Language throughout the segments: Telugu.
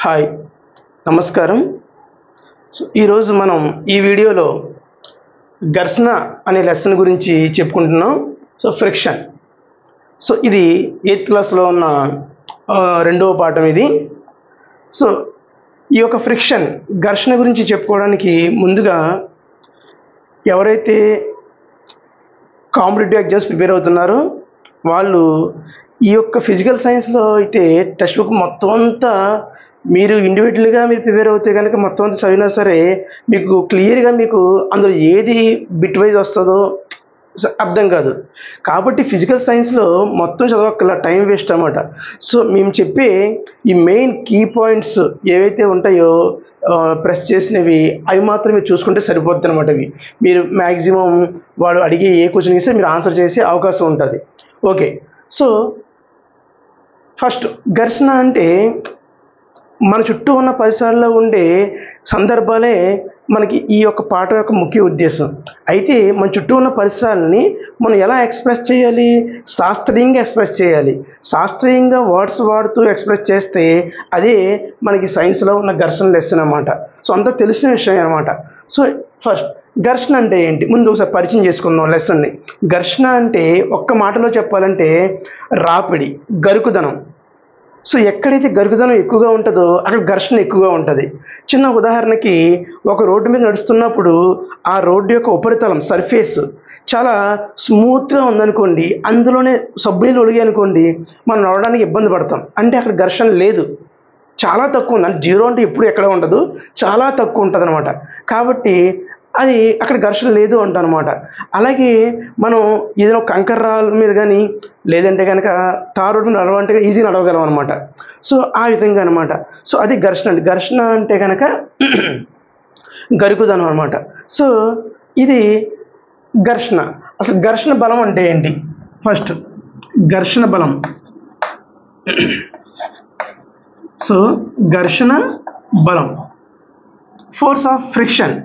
హాయ్ నమస్కారం. ఈరోజు మనం ఈ వీడియోలో ఘర్షణ అనే లెసన్ గురించి చెప్పుకుంటున్నాం. ఫ్రిక్షన్. ఇది 8th క్లాస్లో ఉన్న రెండవ పాఠం ఇది. ఈ యొక్క ఫ్రిక్షన్ ఘర్షణ గురించి చెప్పుకోవడానికి ముందుగా ఎవరైతే కాంపిటేటివ్ ఎగ్జామ్స్ ప్రిపేర్ అవుతున్నారో వాళ్ళు ఈ యొక్క ఫిజికల్ సైన్స్లో అయితే టెక్స్ట్ బుక్ మొత్తం అంతా మీరు ఇండివిజువల్గా మీరు ప్రిపేర్ అవుతే కనుక మొత్తం అంతా చదివినా సరే మీకు క్లియర్గా మీకు అందులో ఏది బిట్ వైజ్ వస్తుందో అర్థం కాదు. కాబట్టి ఫిజికల్ సైన్స్లో మొత్తం చదవక్కల, టైం వేస్ట్ అన్నమాట. మేము చెప్పే ఈ మెయిన్ కీ పాయింట్స్ ఏవైతే ఉంటాయో ప్రెస్ చేసినవి అవి మాత్రం మీరు చూసుకుంటే సరిపోతుంది అనమాట. ఇవి మీరు మ్యాక్సిమం వాడు అడిగే ఏ క్వశ్చన్కి ఇస్తే మీరు ఆన్సర్ చేసే అవకాశం ఉంటుంది. ఓకే, ఫస్ట్ ఘర్షణ అంటే మన చుట్టూ ఉన్న పరిసరాల్లో ఉండే సందర్భాలే మనకి ఈ యొక్క పాఠం యొక్క ముఖ్య ఉద్దేశం. అయితే మన చుట్టూ ఉన్న పరిసరాలని మనం ఎలా ఎక్స్ప్రెస్ చేయాలి? శాస్త్రీయంగా ఎక్స్ప్రెస్ చేయాలి. శాస్త్రీయంగా వర్డ్స్ వాడుతూ ఎక్స్ప్రెస్ చేస్తే అదే మనకి సైన్స్లో ఉన్న ఘర్షణ లెసన్ అన్నమాట. అంతా తెలిసిన విషయం అనమాట. ఫస్ట్ ఘర్షణ అంటే ఏంటి ముందు ఒకసారి పరిచయం చేసుకుందాం లెసన్ని. ఘర్షణ అంటే ఒక్క మాటలో చెప్పాలంటే రాపిడి, గరుకుదనం. ఎక్కడైతే గరుకుదనం ఎక్కువగా ఉంటుందో అక్కడ ఘర్షణ ఎక్కువగా ఉంటుంది. చిన్న ఉదాహరణకి ఒక రోడ్డు మీద నడుస్తున్నప్పుడు ఆ రోడ్డు యొక్క ఉపరితలం సర్ఫేస్ చాలా స్మూత్గా ఉందనుకోండి, అందులోనే సబ్బునీళ్ళు ఒలిగాయి అనుకోండి, మనం నడవడానికి ఇబ్బంది పడతాం. అంటే అక్కడ ఘర్షణ లేదు, చాలా తక్కువ ఉంది. అంటే జీరో అంటే ఎప్పుడు ఎక్కడ ఉండదు, చాలా తక్కువ ఉంటుంది అనమాట. కాబట్టి అది అక్కడ ఘర్షణ లేదు అంటనమాట. అలాగే మనం ఏదైనా కంకర రాళ్ళ మీద కానీ లేదంటే కనుక తార్ రోడ్డు మీద నడవాలంటే ఈజీగా నడవగలం అనమాట. ఆ విధంగా అనమాట. అది ఘర్షణ అండి. ఘర్షణ అంటే కనుక గరుకుదనం అనమాట. ఇది ఘర్షణ. అసలు ఘర్షణ బలం అంటే ఏంటి? ఫస్ట్ ఘర్షణ బలం. ఘర్షణ బలం, force of friction.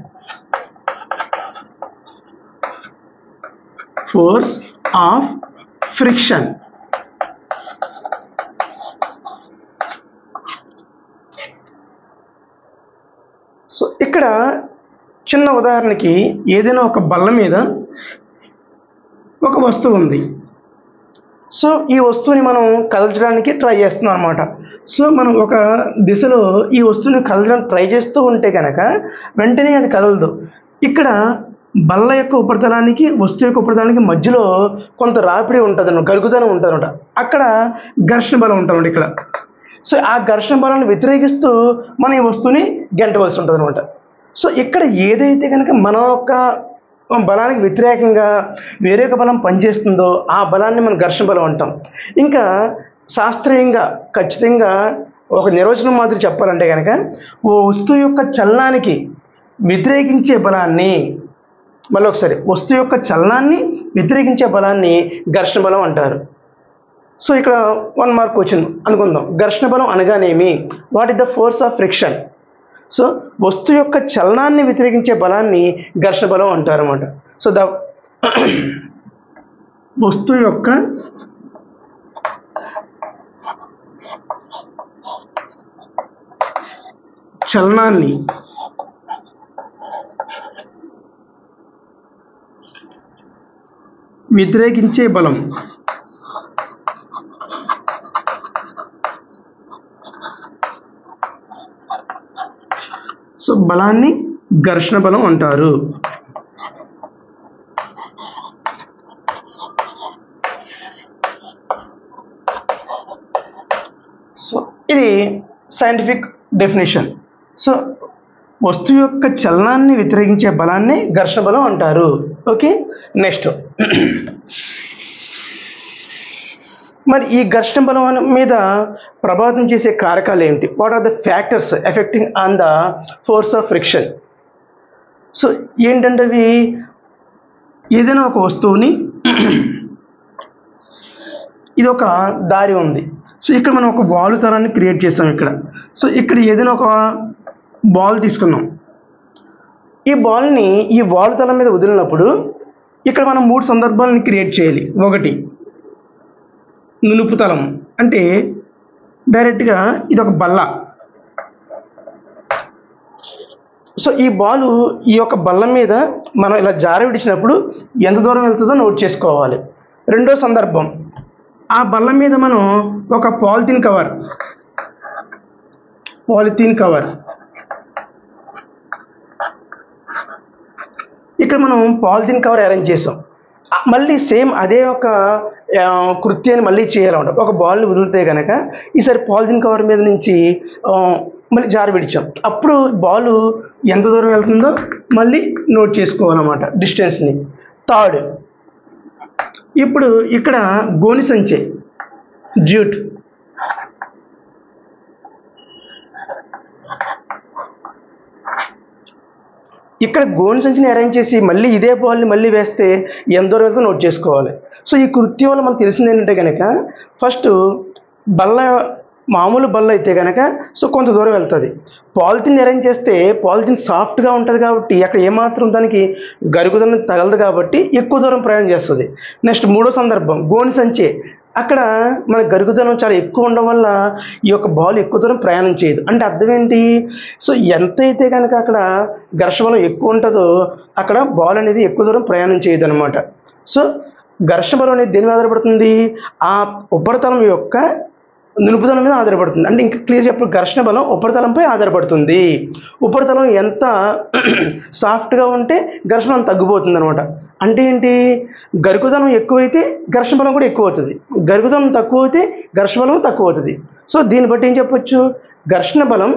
Force of friction. ఇక్కడ చిన్న ఉదాహరణకి ఏదైనా ఒక బల్ల మీద ఒక వస్తువు ఉంది. ఈ వస్తువుని మనం కదల్చడానికి ట్రై చేస్తున్నాం అనమాట. మనం ఒక దిశలో ఈ వస్తువుని కదల్చడానికి ట్రై చేస్తూ ఉంటే కనుక వెంటనే అది కదలదు. ఇక్కడ బల్ల యొక్క ఉపరితలానికి వస్తువు యొక్క ఉపరితలానికి మధ్యలో కొంత రాపిడి ఉంటుంది, గరుకుదనం ఉంటుంది అనమాట. అక్కడ ఘర్షణ బలం ఉంటుంది ఇక్కడ. ఆ ఘర్షణ బలాన్ని వ్యతిరేకిస్తూ మనం ఈ వస్తువుని గెంటవలసి ఉంటుంది అనమాట. ఇక్కడ ఏదైతే కనుక మన యొక్క బలానికి వ్యతిరేకంగా వేరే ఒక బలం పనిచేస్తుందో ఆ బలాన్ని మనం ఘర్షణ బలం అంటాం. ఇంకా శాస్త్రీయంగా ఖచ్చితంగా ఒక నిర్వచనం మాదిరి చెప్పాలంటే కనుక ఓ వస్తువు యొక్క చలనానికి వ్యతిరేకించే బలాన్ని, మళ్ళీ ఒకసారి వస్తువు యొక్క చలనాన్ని వ్యతిరేకించే బలాన్ని ఘర్షణ బలం అంటారు. ఇక్కడ 1 మార్క్ క్వశ్చన్ అనుకుందాం. ఘర్షణ బలం అనగానేమి? What is the force of friction? వస్తువు యొక్క చలనాన్ని వ్యతిరేకించే బలాన్ని ఘర్షణ బలం అంటారు అన్నమాట. వస్తువు యొక్క చలనాన్ని వ్యతిరేకించే బలం బలాన్ని ఘర్షణ బలం అంటారు. ఇది సైంటిఫిక్ డెఫినేషన్. వస్తువు యొక్క చలనాన్ని వ్యతిరేకించే బలాన్ని ఘర్షణ బలం అంటారు. ఓకే, నెక్స్ట్ మరి ఈ ఘర్షణ బలం మీద ప్రభావితం చేసే కారకాలు ఏంటి? What are the factors affecting on the force of friction? ఏంటంటే అవి ఏదైనా ఒక వస్తువుని ఇది ఒక దారి ఉంది. ఇక్కడ మనం ఒక వాలు తరాన్ని క్రియేట్ చేస్తాం. ఇక్కడ ఏదైనా ఒక బాల్ తీసుకున్నాం. ఈ బాల్ని ఈ వాలు తలం మీద వదిలినప్పుడు ఇక్కడ మనం 3 సందర్భాలను క్రియేట్ చేయాలి. ఒకటి నునుపు తలం, అంటే డైరెక్ట్గా ఇది ఒక బల్ల, సో ఈ బాలు ఈ యొక్క బల్ల మీద మనం ఇలా జార విడిచినప్పుడు ఎంత దూరం వెళ్తుందో నోట్ చేసుకోవాలి. రెండో సందర్భం, ఆ బల్ల మీద మనం ఒక పాలిథిన్ కవర్ ఇక్కడ మనం పాలిథిన్ కవర్ అరేంజ్ చేసాం. మళ్ళీ సేమ్ అదే ఒక కృత్యాన్ని మళ్ళీ చేయాలన్నమాట. ఒక బాల్ని వదిలితే కనుక ఈసారి పాలిథిన్ కవర్ మీద నుంచి మళ్ళీ జారి విడిచాం. అప్పుడు బాల్ ఎంత దూరం వెళ్తుందో మళ్ళీ నోట్ చేసుకోవాలన్నమాట డిస్టెన్స్ని. థర్డ్, ఇప్పుడు ఇక్కడ గోని సంచి జ్యూట్, ఇక్కడ గోని సంచిని అరేంజ్ చేసి మళ్ళీ ఇదే బాల్ని మళ్ళీ వేస్తే ఎంత దూరం వెళ్తుందో నోట్ చేసుకోవాలి. సో ఈ కృత్యం వల్ల మనకు తెలిసింది ఏంటంటే కనుక ఫస్ట్ మామూలు బల్ల అయితే కనుక సో కొంత దూరం వెళ్తుంది. పాలిథిన్ అరేంజ్ చేస్తే పాలిథిన్ సాఫ్ట్గా ఉంటుంది కాబట్టి అక్కడ ఏమాత్రం దానికి గరుగుదనం తగలదు కాబట్టి ఎక్కువ దూరం ప్రయాణం చేస్తుంది. నెక్స్ట్ మూడో సందర్భం, గోని సంచి, అక్కడ మన గరుగుదనం చాలా ఎక్కువ ఉండడం వల్ల ఈ యొక్క బాల్ ఎక్కువ దూరం ప్రయాణం చేయదు. అంటే అర్థం ఏంటి, సో ఎంత అయితే కనుక అక్కడ ఘర్షణ బలం ఎక్కువ ఉంటుందో అక్కడ బాల్ అనేది ఎక్కువ దూరం ప్రయాణం చేయదు అనమాట. సో ఘర్షణ బలం అనేది దేని మీద ఆధారపడుతుంది, ఆ ఉపరితలం యొక్క నునుపుదనం మీద ఆధారపడుతుంది. అంటే ఇంకా క్లియర్ చెప్పు, ఘర్షణ బలం ఉపరితలంపై ఆధారపడుతుంది. ఉపరితలం ఎంత సాఫ్ట్గా ఉంటే ఘర్షణ బలం తగ్గిపోతుంది అనమాట. అంటే ఏంటి, గరుగుదనం ఎక్కువైతే ఘర్షణ బలం కూడా ఎక్కువ అవుతుంది, గరుగుదనం తక్కువ అయితే ఘర్షణ బలం తక్కువ అవుతుంది. సో దీన్ని బట్టి ఏం చెప్పొచ్చు, ఘర్షణ బలం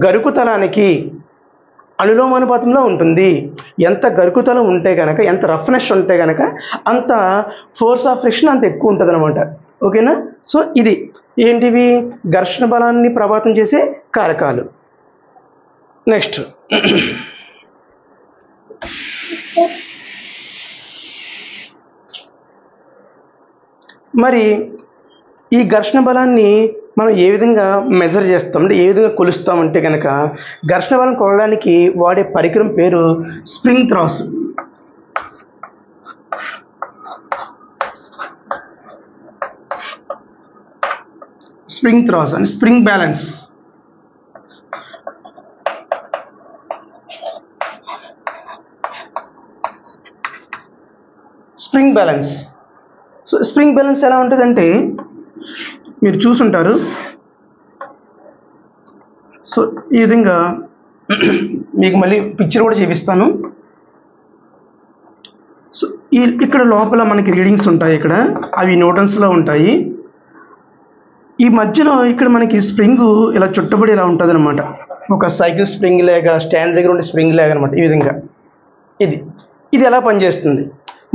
గరుకుతలానికి అనులోమానుపాతంలో ఉంటుంది. ఎంత గరుకుతలం ఉంటే కనుక, ఎంత రఫ్నెస్ ఉంటే కనుక అంత ఫోర్స్ ఆఫ్ ఫ్రిక్షన్ అంత ఎక్కువ ఉంటుంది అనమాట. ఓకేనా. సో ఇది ఏంటివి, ఘర్షణ బలాన్ని ప్రభావితం చేసే కారకాలు. నెక్స్ట్, మరి ఈ ఘర్షణ బలాన్ని మనం ఏ విధంగా మెజర్ చేస్తాం, అంటే ఏ విధంగా కొలుస్తామంటే కనుక ఘర్షణ బలం కొలవడానికి వాడే పరికరం పేరు స్ప్రింగ్ త్రాస్. స్ప్రింగ్ త్రాస్ and spring balance. Spring balance. So spring balance ఎలా ఉంటుందంటే మీరు చూసుంటారు. సో ఈ విధంగా మీకు మళ్ళీ పిక్చర్ కూడా చూపిస్తాను. సో ఇక్కడ లోపల మనకి రీడింగ్స్ ఉంటాయి, ఇక్కడ అవి న్యూటన్స్లో ఉంటాయి. ఈ మధ్యలో ఇక్కడ మనకి స్ప్రింగ్ ఇలా చుట్టబడి ఇలా ఉంటుంది అనమాట, ఒక సైకిల్ స్ప్రింగ్ లేక స్టాండ్ దగ్గర ఉండే స్ప్రింగ్ లేక అనమాట. ఈ విధంగా ఇది ఎలా పనిచేస్తుంది,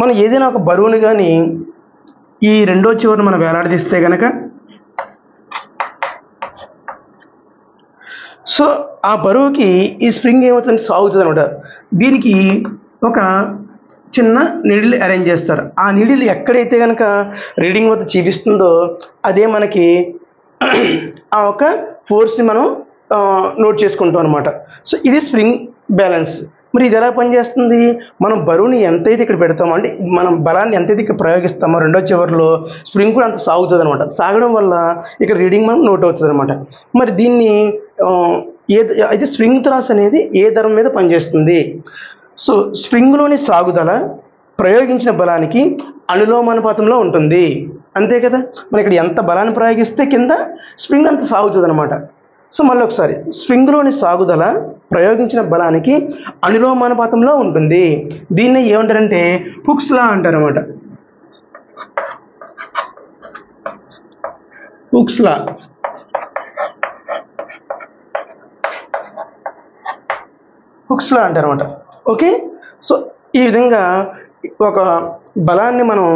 మనం ఏదైనా ఒక బరువుని కానీ ఈ రెండో చివరిని మనం వేలాడదీస్తే కనుక సో ఆ బరువుకి ఈ స్ప్రింగ్ ఏమవుతుంది, సాగుతుంది అనమాట. దీనికి ఒక చిన్న నీడిల్ అరేంజ్ చేస్తారు. ఆ నీడిల్ ఎక్కడైతే కనుక రీడింగ్ వద్ద చూపిస్తుందో అదే మనకి ఆ ఒక ఫోర్స్ని మనం నోట్ చేసుకుంటాం అనమాట. సో ఇది స్ప్రింగ్ బ్యాలెన్స్. మరి ఇది ఎలా పనిచేస్తుంది, మనం బరువుని ఎంతైతే ఇక్కడ పెడతామో, అంటే మనం బలాన్ని ఎంతైతే ఇక్కడ ప్రయోగిస్తామో రెండో చివరిలో స్ప్రింగ్ కూడా అంత సాగుతుంది అనమాట. సాగడం వల్ల ఇక్కడ రీడింగ్ మనం నోట్ అవుతుంది అనమాట. మరి దీన్ని అయితే స్ప్రింగ్ త్రాస్ అనేది ఏ ధరం మీద పనిచేస్తుంది, సో స్ప్రింగ్లోని సాగుదల ప్రయోగించిన బలానికి అనులోమానుపాతంలో ఉంటుంది. అంతే కదా, మనం ఇక్కడ ఎంత బలాన్ని ప్రయోగిస్తే కింద స్ప్రింగ్ అంత సాగుతుంది అనమాట. సో మళ్ళీ ఒకసారి, స్ప్రింగ్లోని సాగుదల ప్రయోగించిన బలానికి అనులోమానుపాతంలో ఉంటుంది. దీన్ని ఏమంటారంటే హుక్స్ లా అంటారు అనమాట. హుక్స్ లా. అంటారు అనమాట. ఓకే. సో ఈ విధంగా ఒక బలాన్ని మనం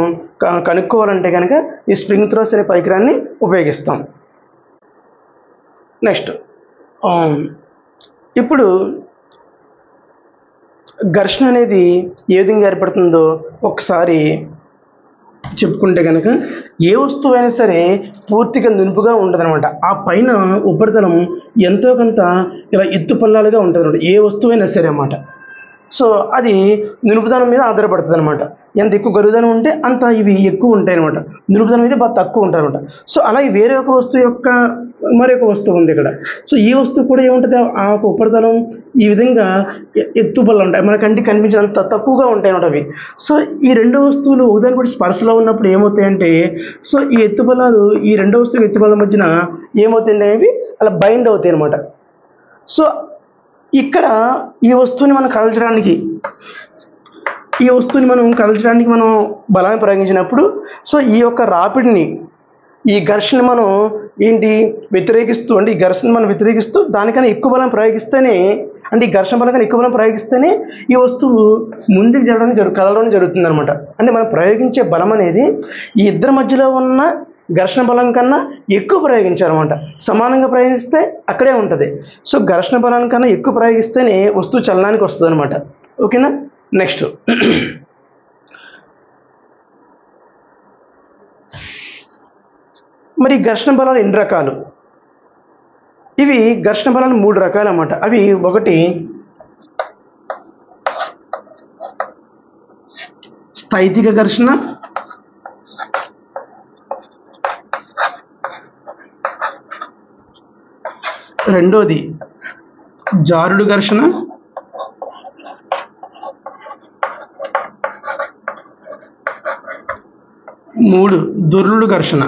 కనుక్కోవాలంటే కనుక ఈ స్ప్రింగ్ త్రాస్ అనే పరికరాన్ని ఉపయోగిస్తాం. నెక్స్ట్, ఇప్పుడు ఘర్షణ అనేది ఏ విధంగా ఏర్పడుతుందో ఒకసారి చెప్పుకుంటే కనుక, ఏ వస్తువు అయినా సరే పూర్తిగా నునుపుగా ఉండదనమాట. ఆ పైన ఉపరితలం ఎంతో కొంత ఇలా ఎత్తు పల్లాలుగా ఉంటుంది అనమాట, ఏ వస్తువు అయినా సరే అన్నమాట. సో అది నిలుపుదనం మీద ఆధారపడుతుంది అనమాట. ఎంత ఎక్కువ గరుదనం ఉంటే అంత ఇవి ఎక్కువ ఉంటాయి అనమాట. నిలుపుదనం అయితే బాగా తక్కువ ఉంటాయి అనమాట. సో అలాగే వేరే ఒక వస్తువు యొక్క మరొక వస్తువు ఉంది ఇక్కడ. సో ఈ వస్తువు కూడా ఏముంటుంది, ఆ ఒక ఉపరితలం ఈ విధంగా ఎత్తుబల్ల ఉంటాయి, మన కంటికి కనిపించినంత తక్కువగా ఉంటాయి అన్నమాట అవి. సో ఈ రెండు వస్తువులు ఒకదాని కూడా స్పర్శలో ఉన్నప్పుడు ఏమవుతాయంటే, సో ఈ ఎత్తుబలాలు ఈ రెండో వస్తువు ఎత్తుబల మధ్యన ఏమవుతాయంటే అవి అలా బైండ్ అవుతాయి అనమాట. సో ఇక్కడ ఈ వస్తువుని మనం కదల్చడానికి మనం బలాన్ని ప్రయోగించినప్పుడు, సో ఈ యొక్క రాపిడిని, ఈ ఘర్షణ మనం వ్యతిరేకిస్తూ, అంటే ఈ ఘర్షణ మనం వ్యతిరేకిస్తూ దానికన్నా ఎక్కువ బలం ప్రయోగిస్తేనే, అంటే ఈ ఘర్షణ బలం కన్నా ఎక్కువ బలం ప్రయోగిస్తేనే ఈ వస్తువు ముందుకు కదలడం జరుగుతుంది అనమాట. అంటే మనం ప్రయోగించే బలం అనేది ఈ ఇద్దరి మధ్యలో ఉన్న ఘర్షణ బలం కన్నా ఎక్కువ ప్రయోగించాలన్నమాట. సమానంగా ప్రయోగిస్తే అక్కడే ఉంటుంది. సో ఘర్షణ బలం కన్నా ఎక్కువ ప్రయోగిస్తేనే వస్తువు చలనానికి వస్తుంది అనమాట. ఓకేనా. నెక్స్ట్ మరి ఘర్షణ బలాలు ఎన్ని రకాలు? ఇవి ఘర్షణ బలాలు 3 రకాలు అన్నమాట. అవి ఒకటి స్థైతిక ఘర్షణ, రెండోది జారుడు ఘర్షణ, మూడు దొర్లుడు ఘర్షణ.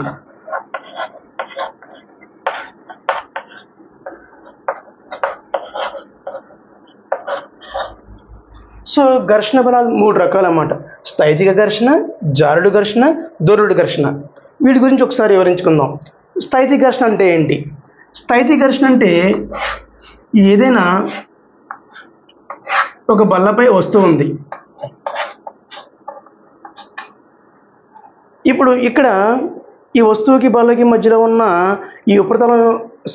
సో ఘర్షణ బలాలు 3 రకాలు అన్నమాట. స్థైతిక ఘర్షణ, జారుడు ఘర్షణ, దొర్లుడు ఘర్షణ. వీటి గురించి ఒకసారి వివరించుకుందాం. స్థైతిక ఘర్షణ అంటే ఏంటి? స్థైతిక ఘర్షణ అంటే ఏదైనా ఒక బల్లపై వస్తువు ఉంది. ఇప్పుడు ఇక్కడ ఈ వస్తువుకి బల్లకి మధ్యలో ఉన్న ఈ ఉపరితలం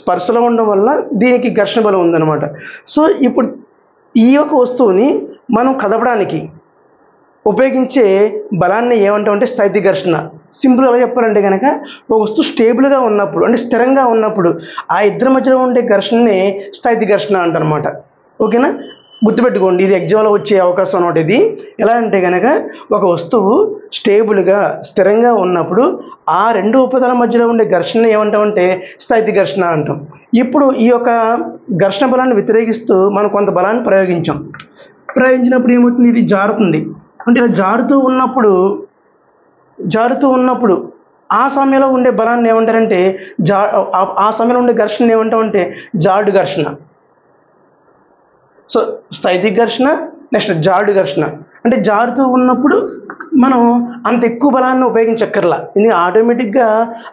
స్పర్శలో ఉండడం వల్ల దీనికి ఘర్షణ బలం ఉందన్నమాట. సో ఇప్పుడు ఈ యొక్క వస్తువుని మనం కదపడానికి ఉపయోగించే బలాన్ని ఏమంటామంటే స్థైతిక ఘర్షణ. సింపుల్గా చెప్పాలంటే కనుక ఒక వస్తువు స్టేబుల్గా ఉన్నప్పుడు, అంటే స్థిరంగా ఉన్నప్పుడు ఆ ఇద్దరి మధ్యలో ఉండే ఘర్షణని స్థైతిక ఘర్షణ అంటారనమాట. ఓకేనా. గుర్తుపెట్టుకోండి, ఇది ఎగ్జామ్లో వచ్చే అవకాశం అన్నమాట. ఇది ఎలా అంటే కనుక ఒక వస్తువు స్టేబుల్గా స్థిరంగా ఉన్నప్పుడు ఆ రెండు ఉపరితల మధ్యలో ఉండే ఘర్షణ ఏమంటామంటే స్థైతిక ఘర్షణ అంటాం. ఇప్పుడు ఈ యొక్క ఘర్షణ బలాన్ని వ్యతిరేకిస్తూ మనం కొంత బలాన్ని ప్రయోగించినప్పుడు ఏమవుతుంది, ఇది జారుతుంది. అంటే ఇలా జారుతూ ఉన్నప్పుడు ఆ సమయంలో ఉండే బలాన్ని ఏమంటారంటే ఆ సమయంలో ఉండే ఘర్షణ ఏమంటామంటే జారుడు ఘర్షణ. సో స్థైతిక ఘర్షణ, నెక్స్ట్ జారుడు ఘర్షణ. అంటే జారుతూ ఉన్నప్పుడు మనం అంత ఎక్కువ బలాన్ని ఉపయోగించక్కర్లా, ఎందుకంటే ఆటోమేటిక్గా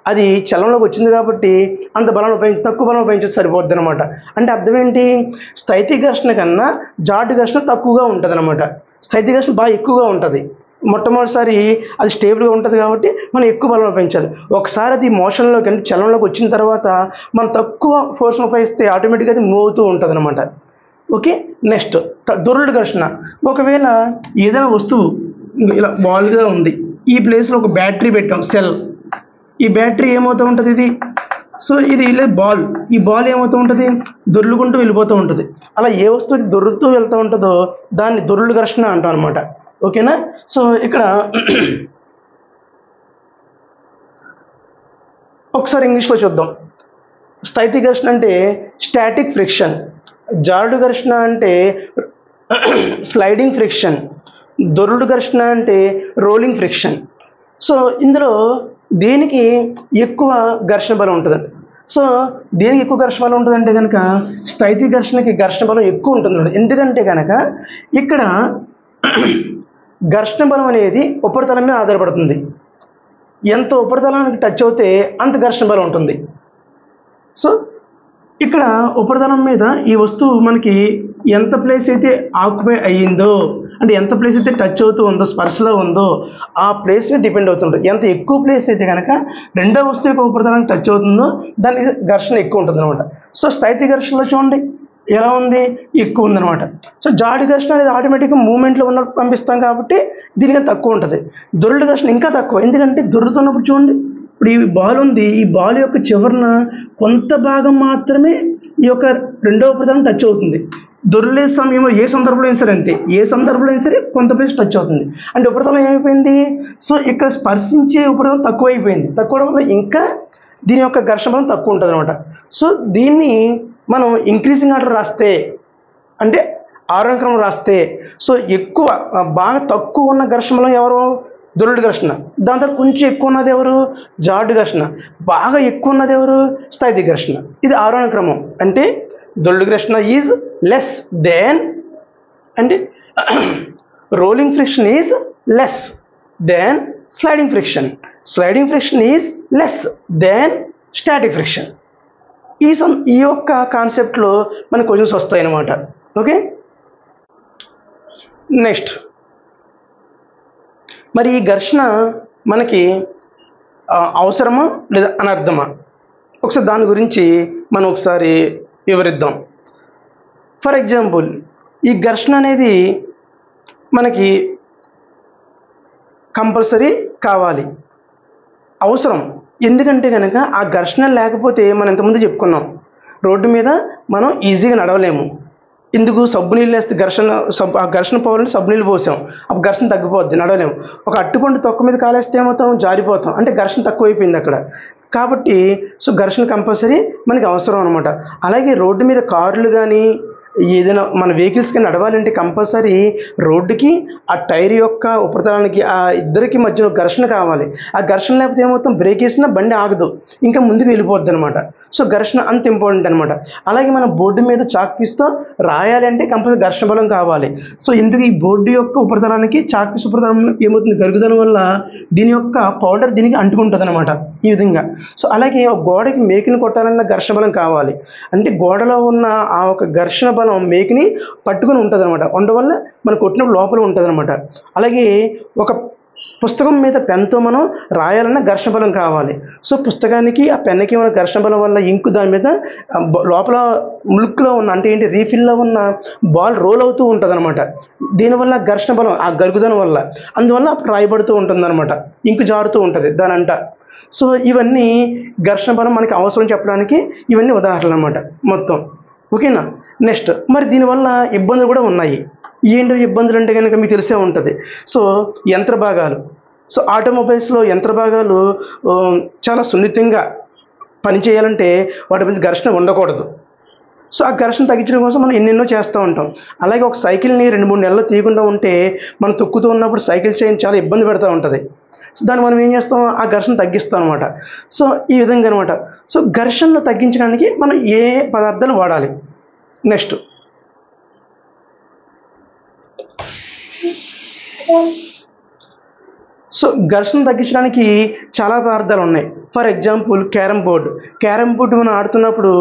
అది చలనంలోకి వచ్చింది కాబట్టి అంత బలాన్ని తక్కువ బలం ఉపయోగించి సరిపోద్ది అనమాట. అంటే అర్థం ఏంటి, స్థైతిక ఘర్షణ కన్నా జారుడు ఘర్షణ తక్కువగా ఉంటుంది అనమాట. స్థైతిక ఘర్షణ బాగా ఎక్కువగా ఉంటుంది. మొట్టమొదటిసారి అది స్టేబుల్గా ఉంటుంది కాబట్టి మనం ఎక్కువ బలం ఉపయోగించాలి. ఒకసారి అది మోషన్లోకి, అంటే చలనంలోకి వచ్చిన తర్వాత మనం తక్కువ ఫోర్స్ని ఉపయోగిస్తే ఆటోమేటిక్గా అది మూవ్ అవుతూ ఉంటుంది అనమాట. ఓకే. నెక్స్ట్ దొర్లుడు ఘర్షణ. ఒకవేళ ఏదైనా వస్తువు ఇలా బాల్గా ఉంది, ఈ ప్లేస్లో ఒక బ్యాటరీ పెట్టాం, సెల్. ఈ బ్యాటరీ ఏమవుతూ ఉంటుంది, ఇది సో ఇది ఇలా బాల్, ఈ బాల్ ఏమవుతూ ఉంటుంది, దొర్లుకుంటూ వెళ్ళిపోతూ ఉంటుంది. అలా ఏ వస్తువు దొర్లుతూ వెళ్తూ ఉంటుందో దాన్ని దొర్లుడు ఘర్షణ అంటాం అనమాట. ఓకేనా. సో ఇక్కడ ఒకసారి ఇంగ్లీష్లో చూద్దాం. స్థైతిక ఘర్షణ అంటే స్టాటిక్ ఫ్రిక్షన్, జారుడు ఘర్షణ అంటే స్లైడింగ్ ఫ్రిక్షన్, దొర్లుడు ఘర్షణ అంటే రోలింగ్ ఫ్రిక్షన్. సో ఇందులో దేనికి ఎక్కువ ఘర్షణ బలం ఉంటుందండి? సో దేనికి ఎక్కువ ఘర్షణ బలం ఉంటుందంటే కనుక స్థైతిక ఘర్షణకి ఘర్షణ బలం ఎక్కువ ఉంటుంది. ఎందుకంటే కనుక ఇక్కడ ఘర్షణ బలం అనేది ఉపరితలం మీద ఆధారపడుతుంది. ఎంత ఉపరితలానికి టచ్ అవుతే అంత ఘర్షణ బలం ఉంటుంది. సో ఇక్కడ ఉపరితలం మీద ఈ వస్తువు మనకి ఎంత ప్లేస్ అయితే ఆక్యుపై అయ్యిందో, అంటే ఎంత ప్లేస్ అయితే టచ్ అవుతూ ఉందో, స్పర్శలో ఉందో ఆ ప్లేస్ మీద డిపెండ్ అవుతుంటుంది. ఎంత ఎక్కువ ప్లేస్ అయితే కనుక రెండో వస్తువు యొక్క ఉపరితలానికి టచ్ అవుతుందో దానికి ఘర్షణ ఎక్కువ ఉంటుంది అనమాట. సో స్థైతిక ఘర్షణలో చూడండి ఎలా ఉంది, ఎక్కువ ఉందన్నమాట. సో జారుడు ఘర్షణ అనేది ఆటోమేటిక్గా మూమెంట్లో ఉన్నప్పుడు పంపిస్తాం కాబట్టి దీనికి తక్కువ ఉంటుంది. దొర్లుడు ఘర్షణ ఇంకా తక్కువ, ఎందుకంటే దొర్లుతున్నప్పుడు చూడండి, ఇప్పుడు ఈ బాల్ ఉంది, ఈ బాల్ యొక్క చివరన కొంత భాగం మాత్రమే ఈ యొక్క రెండవ ఉపరితలం టచ్ అవుతుంది. దొర్లే సమయంలో ఏ సందర్భంలో అయినా సరే అంతే, ఏ సందర్భంలో అయినా సరే కొంత ప్లేస్ టచ్ అవుతుంది. అంటే ఉపరితలం ఏమైపోయింది, సో ఇక్కడ స్పర్శించే ఉపరితలం తక్కువ అయిపోయింది. తక్కువ వల్ల ఇంకా దీని యొక్క ఘర్షణ బలం తక్కువ ఉంటుంది అనమాట. సో దీన్ని మనం ఇంక్రీజింగ్ ఆర్డర్ రాస్తే, అంటే ఆరోహణ క్రమం రాస్తే, సో ఎక్కువ బాగా తక్కువ ఉన్న ఘర్షణ బలం ఎవరు, దొర్లుడు ఘర్షణ. దాని తర్వాత కొంచెం ఎక్కువ ఉన్నది ఎవరు, జాడు ఘర్షణ. బాగా ఎక్కువ ఉన్నది ఎవరు, స్థాయితి ఘర్షణ. ఇది ఆరోహణ క్రమం. అంటే దొర్లుడు ఘర్షణ ఈజ్ లెస్ దెన్, అంటే rolling friction is less than sliding friction. Sliding friction is less than static friction. ఈ యొక్క కాన్సెప్ట్లో మనకు క్వశ్చన్స్ వస్తాయి అన్నమాట. ఓకే, నెక్స్ట్ మరి ఈ ఘర్షణ మనకి అవసరమా లేదా అనర్థమా, ఒకసారి దాని గురించి మనం ఒకసారి వివరిద్దాం. ఫర్ ఎగ్జాంపుల్, ఈ ఘర్షణ అనేది మనకి కంపల్సరీ కావాలి, అవసరం. ఎందుకంటే కనుక ఆ ఘర్షణ లేకపోతే మనం ఇంతకుముందు చెప్పుకున్నాం, రోడ్డు మీద మనం ఈజీగా నడవలేము. ఎందుకు, సబ్బు నీళ్ళు వేస్తే ఆ ఘర్షణ పోవాలంటే సబ్బు నీళ్ళు పోసాం, అప్పుడు ఘర్షణ తగ్గిపోద్ది, నడవలేము. ఒక అట్టుపండు తొక్క మీద కాలేస్తే ఏమవుతాం, జారిపోతాం, అంటే ఘర్షణ తక్కువైపోయింది అక్కడ. కాబట్టి సో ఘర్షణ కంపల్సరీ మనకి అవసరం అనమాట. అలాగే రోడ్డు మీద కార్లు కానీ ఏదైనా మన వెహికల్స్కి నడవాలంటే కంపల్సరీ రోడ్డుకి ఆ టైర్ యొక్క ఉపరితలానికి ఆ ఇద్దరికి మధ్యలో ఘర్షణ కావాలి. ఆ ఘర్షణ లేకపోతే ఏమవుతాం, బ్రేక్ వేసినా బండి ఆగదు, ఇంకా ముందుకు వెళ్ళిపోద్ది అనమాట. సో ఘర్షణ అంత ఇంపార్టెంట్ అనమాట. అలాగే మన బోర్డు మీద చాక్ పీస్తో రాయాలంటే కంపల్సరీ ఘర్షణ బలం కావాలి. సో ఇందుకు ఈ బోర్డు యొక్క ఉపరితలానికి చాక్ పీస్ ఉపరితలం ఏమవుతుంది, గరుగుదల వల్ల దీని యొక్క పౌడర్ దీనికి అంటుకుంటుంది అనమాట, ఈ విధంగా. సో అలాగే గోడకి మేకుని కొట్టాలన్న ఘర్షణ బలం కావాలి. అంటే గోడలో ఉన్న ఆ ఒక ఘర్షణ బలం మేకుని పట్టుకుని ఉంటుంది అనమాట, ఉండవల్ల మనం కొట్టినప్పుడు లోపల ఉంటుంది అనమాట. అలాగే ఒక పుస్తకం మీద పెన్తో మనం రాయాలన్న ఘర్షణ బలం కావాలి. సో పుస్తకానికి ఆ పెన్నుకి ఉన్న ఘర్షణ బలం వల్ల ఇంకు దాని మీద లోపల ములుక్లో ఉన్న, అంటే ఏంటి, రీఫిల్లో ఉన్న బాల్ రోల్ అవుతూ ఉంటుంది అనమాట. దీనివల్ల ఘర్షణ బలం ఆ గరుగుదనం వల్ల, అందువల్ల రాయబడుతూ ఉంటుంది అనమాట, ఇంకు జారుతూ ఉంటుంది దానంట. సో ఇవన్నీ ఘర్షణ బలం మనకి అవసరం చెప్పడానికి ఇవన్నీ ఉదాహరణలు అనమాట మొత్తం. ఓకేనా, నెక్స్ట్ మరి దీనివల్ల ఇబ్బందులు కూడా ఉన్నాయి. ఏంటో ఇబ్బందులు అంటే కనుక మీకు తెలిసే ఉంటుంది. సో యంత్ర భాగాలు, సో ఆటోమొబైల్స్లో యంత్ర భాగాలు చాలా సున్నితంగా పనిచేయాలంటే వాటి మీద ఘర్షణ ఉండకూడదు. సో ఆ ఘర్షణ తగ్గించడం కోసం మనం ఎన్నెన్నో చేస్తూ ఉంటాం. అలాగే ఒక సైకిల్ని 2-3 నెలలు తీయకుండా ఉంటే మనం తొక్కుతూ ఉన్నప్పుడు సైకిల్ చైన్ చాలా ఇబ్బంది పెడతా ఉంటుంది. సో దాన్ని మనం ఏం చేస్తాం, ఆ ఘర్షణ తగ్గిస్తాం అనమాట. సో ఈ విధంగా అనమాట. సో ఘర్షణను తగ్గించడానికి మనం ఏ పదార్థాలు వాడాలి. నెక్స్ట్ సో ఘర్షణ తగ్గించడానికి చాలా పదార్థాలు ఉన్నాయి. ఫర్ ఎగ్జాంపుల్ క్యారమ్ బోర్డు మనం ఆడుతున్నప్పుడు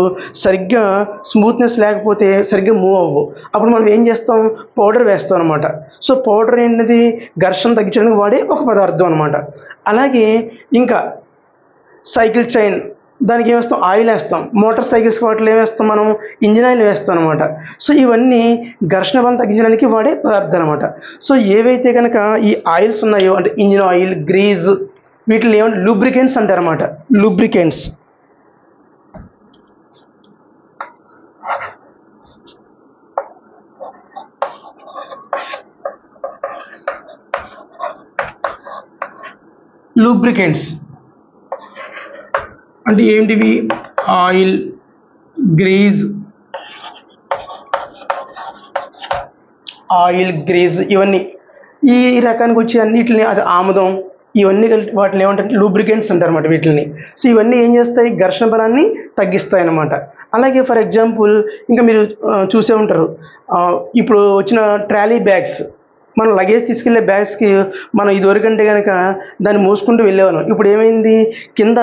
సరిగ్గా స్మూత్నెస్ లేకపోతే సరిగ్గా మూవ్ అవ్వవు. అప్పుడు మనం ఏం చేస్తాం, పౌడర్ వేస్తాం అనమాట. సో పౌడర్ ఏంటిది, ఘర్షణ తగ్గించడానికి వాడే ఒక పదార్థం అనమాట. అలాగే ఇంకా సైకిల్ చైన్, దానికి ఏమేస్తాం, ఆయిల్ వేస్తాం. మోటార్ సైకిల్స్ వాటిలో ఏమేస్తాం మనం, ఇంజిన్ ఆయిల్ వేస్తాం అనమాట. సో ఇవన్నీ ఘర్షణ బలం తగ్గించడానికి వాడే పదార్థాలు అనమాట. సో ఏవైతే కనుక ఈ ఆయిల్స్ ఉన్నాయో, అంటే ఇంజిన్ ఆయిల్, గ్రీజ్, వీటిని ఏమంటే లూబ్రికెంట్స్ అంటారన్నమాట. లూబ్రికెంట్స్. అంటే ఏంటివి, ఆయిల్, గ్రీజ్, ఇవన్నీ ఈ రకానికి వచ్చే అన్నిటిని, అది ఆముదం, ఇవన్నీ వాటిని ఏమంటారు, లూబ్రికెంట్స్ అంటారు అన్నమాట వీటిని. సో ఇవన్నీ ఏం చేస్తాయి, ఘర్షణ బలాన్ని తగ్గిస్తాయి అన్నమాట. అలాగే ఫర్ ఎగ్జాంపుల్ ఇంకా మీరు చూసే ఉంటారు, ఇప్పుడు వచ్చిన ట్రాలీ బ్యాగ్స్, మనం లగేజ్ తీసుకెళ్లే బ్యాగ్స్కి మనం ఇదివరకంటే కనుక దాన్ని మోసుకుంటూ వెళ్ళేవాళ్ళం. ఇప్పుడు ఏమైంది, కింద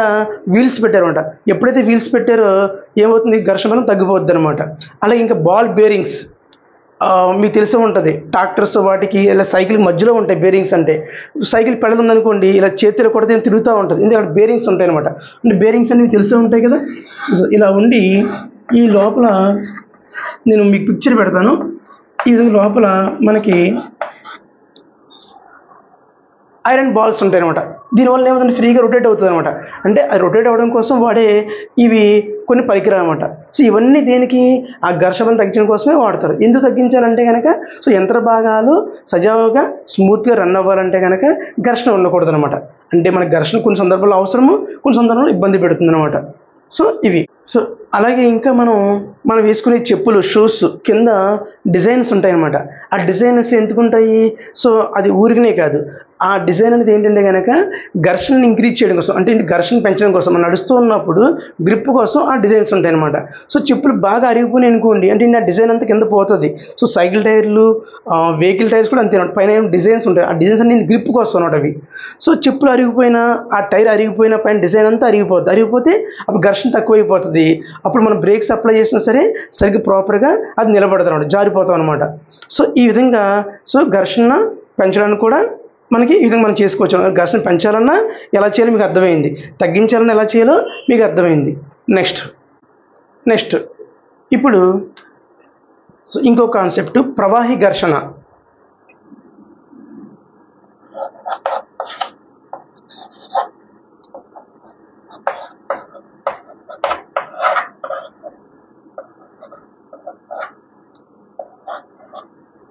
వీల్స్ పెట్టారన్నమాట. ఎప్పుడైతే వీల్స్ పెట్టారో ఏమవుతుంది, ఘర్షణ బలం తగ్గిపోద్ది అనమాట. అలాగే ఇంకా బాల్ బేరింగ్స్, మీకు తెలిసే ఉంటుంది, ట్రాక్టర్స్ వాటికి ఇలా సైకిల్ మధ్యలో ఉంటాయి బేరింగ్స్. అంటే సైకిల్ పెడల్ ఉందనుకోండి, ఇలా చేతిలో కొడితే తిరుగుతూ ఉంటుంది, ఎందుకంటే బేరింగ్స్ ఉంటాయి అనమాట. అంటే బేరింగ్స్ అనేవి తెలిసే ఉంటాయి కదా. ఇలా ఉండి ఈ లోపల నేను మీకు పిక్చర్ పెడతాను. ఈ విధంగా లోపల మనకి ఐరన్ బాల్స్ ఉంటాయి అనమాట. దీనివల్ల ఏమవుతుంది, ఫ్రీగా రొటేట్ అవుతుంది అనమాట. అంటే అది రొటేట్ అవ్వడం కోసం వాడే ఇవి కొన్ని పరికరాలు అనమాట. సో ఇవన్నీ దేనికి, ఆ ఘర్షణను తగ్గించడం కోసమే వాడతారు. ఎందుకు తగ్గించాలంటే కనుక, సో యంత్ర భాగాలు సజావుగా స్మూత్గా రన్ అవ్వాలంటే కనుక ఘర్షణ ఉండకూడదు అనమాట. అంటే మనకి ఘర్షణ కొన్ని సందర్భాల్లో అవసరము, కొన్ని సందర్భాల్లో ఇబ్బంది పెడుతుంది అనమాట. సో ఇవి. సో అలాగే ఇంకా మనం వేసుకునే చెప్పులు, షూస్ కింద డిజైన్స్ ఉంటాయి అన్నమాట. ఆ డిజైన్స్ ఎందుకు ఉంటాయి, సో అది ఊరికనే కాదు, ఆ డిజైన్ అనేది ఏంటంటే కనుక ఘర్షణని ఇంక్రీజ్ చేయడం కోసం, అంటే ఘర్షణ పెంచడం కోసం, మనం నడుస్తూ ఉన్నప్పుడు గ్రిప్ కోసం ఆ డిజైన్స్ ఉంటాయి అనమాట. సో చెప్పులు బాగా అరిగిపోయినాయి అనుకోండి, అంటే ఆ డిజైన్ అంతా కింద పోతుంది. సో సైకిల్ టైర్లు, వెహికల్ టైర్స్ కూడా అంతే అనమాట. పైన డిజైన్స్ ఉంటాయి, ఆ డిజైన్స్ అన్ని గ్రిప్ కోసం అనమాట అవి. సో చెప్పులు అరిగిపోయినా, ఆ టైర్ అరిగిపోయినా పైన డిజైన్ అంతా అరిగిపోతే అప్పుడు ఘర్షణ తక్కువైపోతుంది. అప్పుడు మనం బ్రేక్స్ అప్లై చేసినా సరే సరిగ్గా ప్రాపర్గా అది నిలబడదు అనమాట, జారిపోతాం అనమాట. సో ఈ విధంగా సో ఘర్షణ పెంచడానికి కూడా మనకి ఈ విధంగా మనం చేసుకోవచ్చు. ఘర్షణ పెంచాలన్నా ఎలా చేయాలో మీకు అర్థమైంది, తగ్గించాలన్నా ఎలా చేయాలో మీకు అర్థమైంది. నెక్స్ట్ ఇప్పుడు సో ఇంకో కాన్సెప్ట్ ప్రవాహి ఘర్షణ.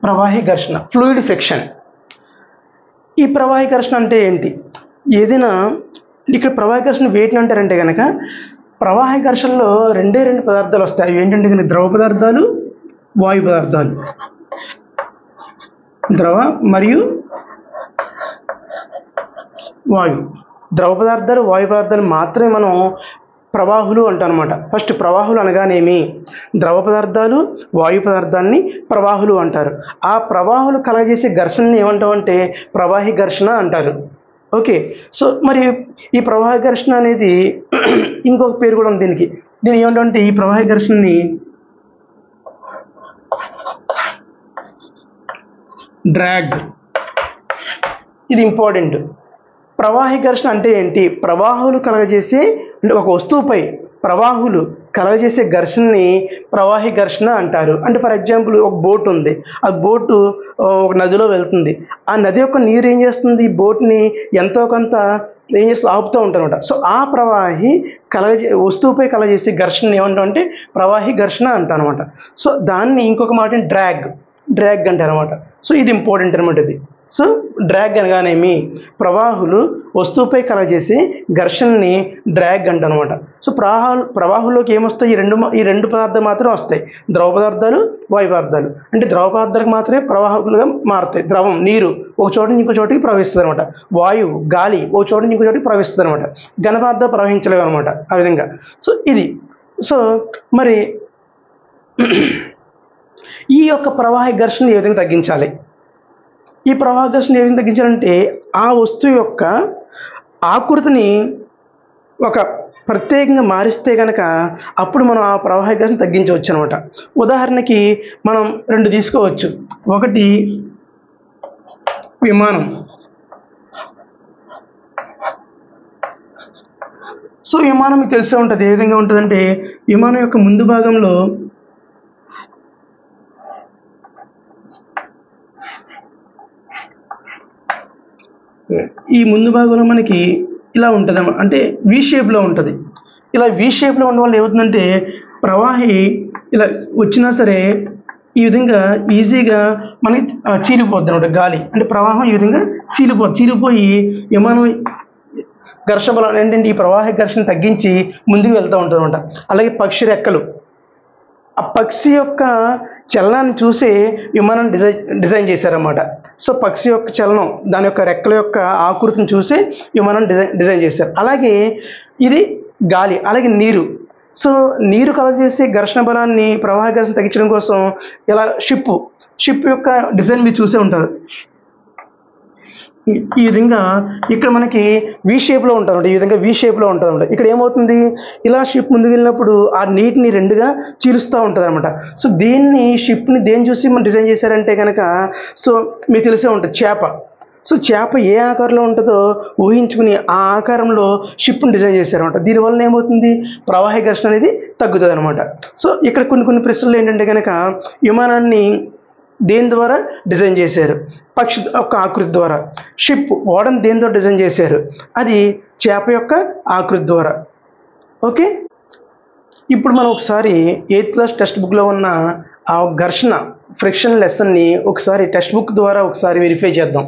ప్రవాహి ఘర్షణ, ఫ్లూయిడ్ ఫ్రిక్షన్. ఈ ప్రవాహి ఘర్షణ అంటే ఏంటి, ఏదైనా ఇక్కడ ప్రవాహి ఘర్షణ వేటిని అంటారంటే కనుక, ప్రవాహి ఘర్షణలో రెండు పదార్థాలు వస్తాయి. అవి ఏంటంటే కనుక ద్రవ పదార్థాలు, వాయు పదార్థాలు. ద్రవ మరియు వాయు, ద్రవ పదార్థాలు, వాయు పదార్థాలు మాత్రమే మనం ప్రవాహులు అంటామన్నమాట. ఫస్ట్ ప్రవాహులు అనగానేమి, ద్రవ పదార్థాలు, వాయు పదార్థాన్ని ప్రవాహులు అంటారు. ఆ ప్రవాహులు కలగజేసే ఘర్షణని ఏమంటామంటే ప్రవాహి ఘర్షణ అంటారు. ఓకే. సో మరి ఈ ప్రవాహి ఘర్షణ అనేది ఇంకొక పేరు కూడా ఉంది దీన్ని ఏమంటామంటే, ఈ ప్రవాహి ఘర్షణని డ్రాగ్. ఇది ఇంపార్టెంట్. ప్రవాహి ఘర్షణ అంటే ఏంటి, ప్రవాహులు కలగజేసే, అంటే ఒక వస్తువుపై ప్రవాహులు కలగజేసే ఘర్షణని ప్రవాహి ఘర్షణ అంటారు. అంటే ఫర్ ఎగ్జాంపుల్ ఒక బోట్ ఉంది, ఆ బోటు ఒక నదిలో వెళ్తుంది. ఆ నది యొక్క నీరు ఏం చేస్తుంది, ఈ బోట్ని ఎంతో కొంత ఏం చేస్తుంది, ఆపుతూ ఉంటారన్నమాట. సో ఆ ప్రవాహి వస్తువుపై కలగజేసే ఘర్షణ ఏమంటాం అంటే ప్రవాహి ఘర్షణ అంటాం అనమాట. సో దాన్ని ఇంకొక మాట డ్రాగ్ అంటారు అనమాట. సో ఇది ఇంపార్టెంట్ అనమాట ఇది. సో డ్రాగ్ అనగానేమి, ప్రవాహులు వస్తువుపై కలగజేసే ఘర్షణని డ్రాగ్ అంటాం అనమాట. సో ప్రవాహంలోకి ఏమొస్తాయి, ఈ రెండు పదార్థాలు మాత్రమే వస్తాయి, ద్రవ పదార్థాలు, వాయు పదార్థాలు. అంటే ద్రవ పదార్థాలకు మాత్రమే ప్రవాహులుగా మారుతాయి. ద్రవం నీరు ఒక చోట నుంచి ఇంకో చోటికి ప్రవహిస్తుంది అనమాట. వాయువు గాలి ఒక చోట నుంచి ఇంకో చోటికి ప్రవహిస్తుంది అనమాట. ఘన పదార్థాలు ప్రవహించలేవు అనమాట ఆ విధంగా. సో ఇది. సో మరి ఈ యొక్క ప్రవాహి ఘర్షణ ఏ విధంగా తగ్గించాలి, ఈ ప్రవాహ ఘర్షణ ఏ విధంగా తగ్గించాలంటే, ఆ వస్తువు యొక్క ఆకృతిని ఒక ప్రత్యేకంగా మారిస్తే కనుక అప్పుడు మనం ఆ ప్రవాహ ఘర్షణ తగ్గించవచ్చు అనమాట. ఉదాహరణకి మనం రెండు తీసుకోవచ్చు. ఒకటి విమానం. సో విమానం మీకు తెలిసే ఉంటుంది, ఏ విధంగా ఉంటుందంటే, విమానం యొక్క ముందు భాగంలో ఈ ముందు భాగంలో మనకి ఇలా ఉంటుంది, అంటే వి షేప్లో ఉంటుంది. ఇలా వి షేప్లో ఉండడం వల్ల ఏమవుతుందంటే, ప్రవాహి ఇలా వచ్చినా సరే ఈ విధంగా ఈజీగా మనకి చీలిపోద్ది అనమాట. గాలి అంటే ప్రవాహం ఈ విధంగా చీలిపోయి విమానం ఘర్షణ బలం ఏంటంటే ఈ ప్రవాహి ఘర్షణ తగ్గించి ముందుకు వెళ్తూ ఉంటుంది అనమాట. అలాగే పక్షి రెక్కలు, ఆ పక్షి యొక్క చలనాన్ని చూసి విమానం డిజైన్ చేశారన్నమాట. సో పక్షి యొక్క చలనం, దాని యొక్క రెక్కల యొక్క ఆకృతిని చూసి విమానం డిజైన్ చేశారు. అలాగే ఇది గాలి, అలాగే నీరు. సో నీరు కలగజేసే ఘర్షణ బలాన్ని, ప్రవాహ ఘర్షణ తగ్గించడం కోసం ఇలా షిప్ యొక్క డిజైన్ మీరు చూసే ఉంటారు. ఈ విధంగా ఇక్కడ మనకి వి షేప్లో ఉంటుంది, ఈ విధంగా వి షేప్లో ఉంటుంది అనమాట. ఇక్కడ ఏమవుతుంది, ఇలా షిప్ ముందుకు వెళ్ళినప్పుడు ఆ నీటిని రెండుగా చీలుస్తూ ఉంటుంది అనమాట. సో షిప్ని దేన్ని చూసి మనం డిజైన్ చేశారంటే కనుక, సో మీకు తెలిసే ఉంటుంది చేప. సో చేప ఏ ఆకారంలో ఉంటుందో ఊహించుకుని ఆ ఆకారంలో షిప్ని డిజైన్ చేశారనమాట. దీనివల్ల ఏమవుతుంది, ప్రవాహి ఘర్షణ అనేది తగ్గుతుంది అనమాట. సో ఇక్కడ కొన్ని ప్రశ్నలు ఏంటంటే కనుక, విమానాన్ని దేని ద్వారా డిజైన్ చేశారు? పక్షి యొక్క ఆకృతి ద్వారా. షిప్ ఓడను దేనితో డిజైన్ చేశారు? అది చేప యొక్క ఆకృతి ద్వారా. ఓకే, ఇప్పుడు మనం ఒకసారి 8th క్లాస్ టెక్స్ట్ బుక్లో ఉన్న ఆ ఘర్షణ ఫ్రిక్షన్ లెసన్ని ఒకసారి టెక్స్ట్ బుక్ ద్వారా ఒకసారి వెరిఫై చేద్దాం.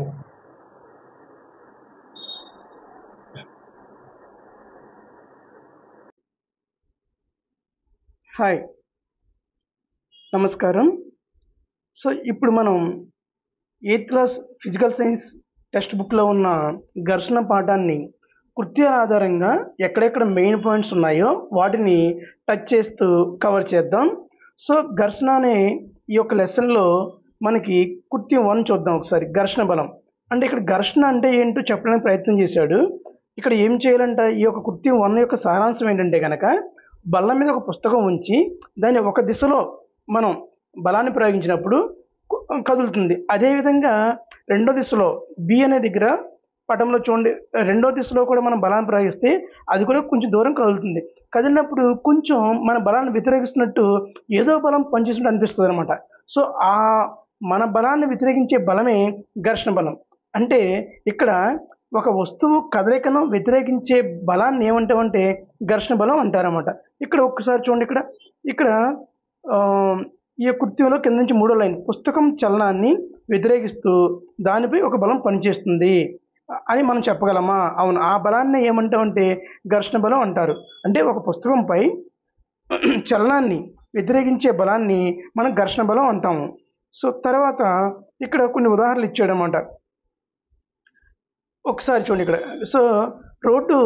హాయ్, నమస్కారం. సో ఇప్పుడు మనం 8th class physical science text బుక్లో ఉన్న ఘర్షణ పాఠాన్ని కృత్యాల ఆధారంగా ఎక్కడెక్కడ మెయిన్ పాయింట్స్ ఉన్నాయో వాటిని టచ్ చేస్తూ కవర్ చేద్దాం. సో ఘర్షణ అనే ఈ యొక్క లెసన్లో మనకి కృత్యం 1 చూద్దాం ఒకసారి. ఘర్షణ బలం అంటే ఇక్కడ ఘర్షణ అంటే ఏంటో చెప్పడానికి ప్రయత్నం చేశాడు. ఇక్కడ ఏం చేయాలంట, ఈ యొక్క కృత్యం 1 యొక్క సారాంశం ఏంటంటే కనుక బల్ల మీద ఒక పుస్తకం ఉంచి దాన్ని ఒక దిశలో మనం బలాన్ని ప్రయోగించినప్పుడు కదులుతుంది. అదేవిధంగా రెండో దిశలో బి అనే దగ్గర పటంలో చూడండి, రెండో దిశలో కూడా మనం బలాన్ని ప్రయోగిస్తే అది కూడా కొంచెం దూరం కదులుతుంది. కదిలినప్పుడు కొంచెం మన బలాన్ని వ్యతిరేకిస్తున్నట్టు ఏదో బలం పనిచేసినట్టు అనిపిస్తుంది అనమాట. సో ఆ మన బలాన్ని వ్యతిరేకించే బలమే ఘర్షణ బలం. అంటే ఇక్కడ ఒక వస్తువు కదలికను వ్యతిరేకించే బలాన్ని ఏమంటామంటే ఘర్షణ బలం అంటారన్నమాట. ఇక్కడ ఒక్కసారి చూడండి, ఇక్కడ ఈ కృత్యంలో కింద నుంచి 3వ లైన్, పుస్తకం చలనాన్ని వ్యతిరేకిస్తూ దానిపై ఒక బలం పనిచేస్తుంది అని మనం చెప్పగలమా? అవును, ఆ బలాన్ని ఏమంటామంటే ఘర్షణ బలం అంటారు. అంటే ఒక పుస్తకంపై చలనాన్ని వ్యతిరేకించే బలాన్ని మనం ఘర్షణ బలం అంటాము. సో తర్వాత ఇక్కడ కొన్ని ఉదాహరణలు ఇచ్చాడనమాట. ఒకసారి చూడండి ఇక్కడ. సో రోడ్డు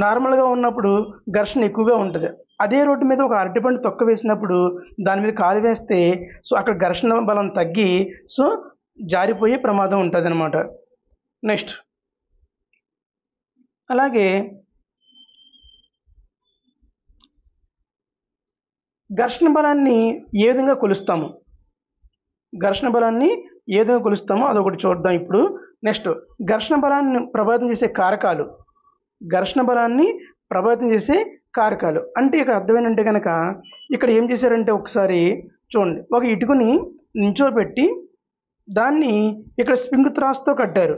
నార్మల్గా ఉన్నప్పుడు ఘర్షణ ఎక్కువగా ఉంటుంది. అదే రోడ్డు మీద ఒక అరటిపండు తొక్క వేసినప్పుడు దాని మీద కాలు వేస్తే సో అక్కడ ఘర్షణ బలం తగ్గి సో జారిపోయే ప్రమాదం ఉంటుంది అనమాట. నెక్స్ట్ అలాగే ఘర్షణ బలాన్ని ఏ విధంగా కొలుస్తాము? ఘర్షణ బలాన్ని ఏ విధంగా కొలుస్తామో అదొకటి చూద్దాం ఇప్పుడు. నెక్స్ట్ ఘర్షణ బలాన్ని ప్రభావితం చేసే కారకాలు. ఘర్షణ బలాన్ని ప్రభావితం చేసే కారకాలు అంటే ఇక్కడ అర్థమేంటంటే కనుక ఇక్కడ ఏం చేశారంటే ఒకసారి చూడండి, ఒక ఇటుకని నించోబెట్టి దాన్ని ఇక్కడ స్ప్రింగ్ త్రాస్తో కట్టారు.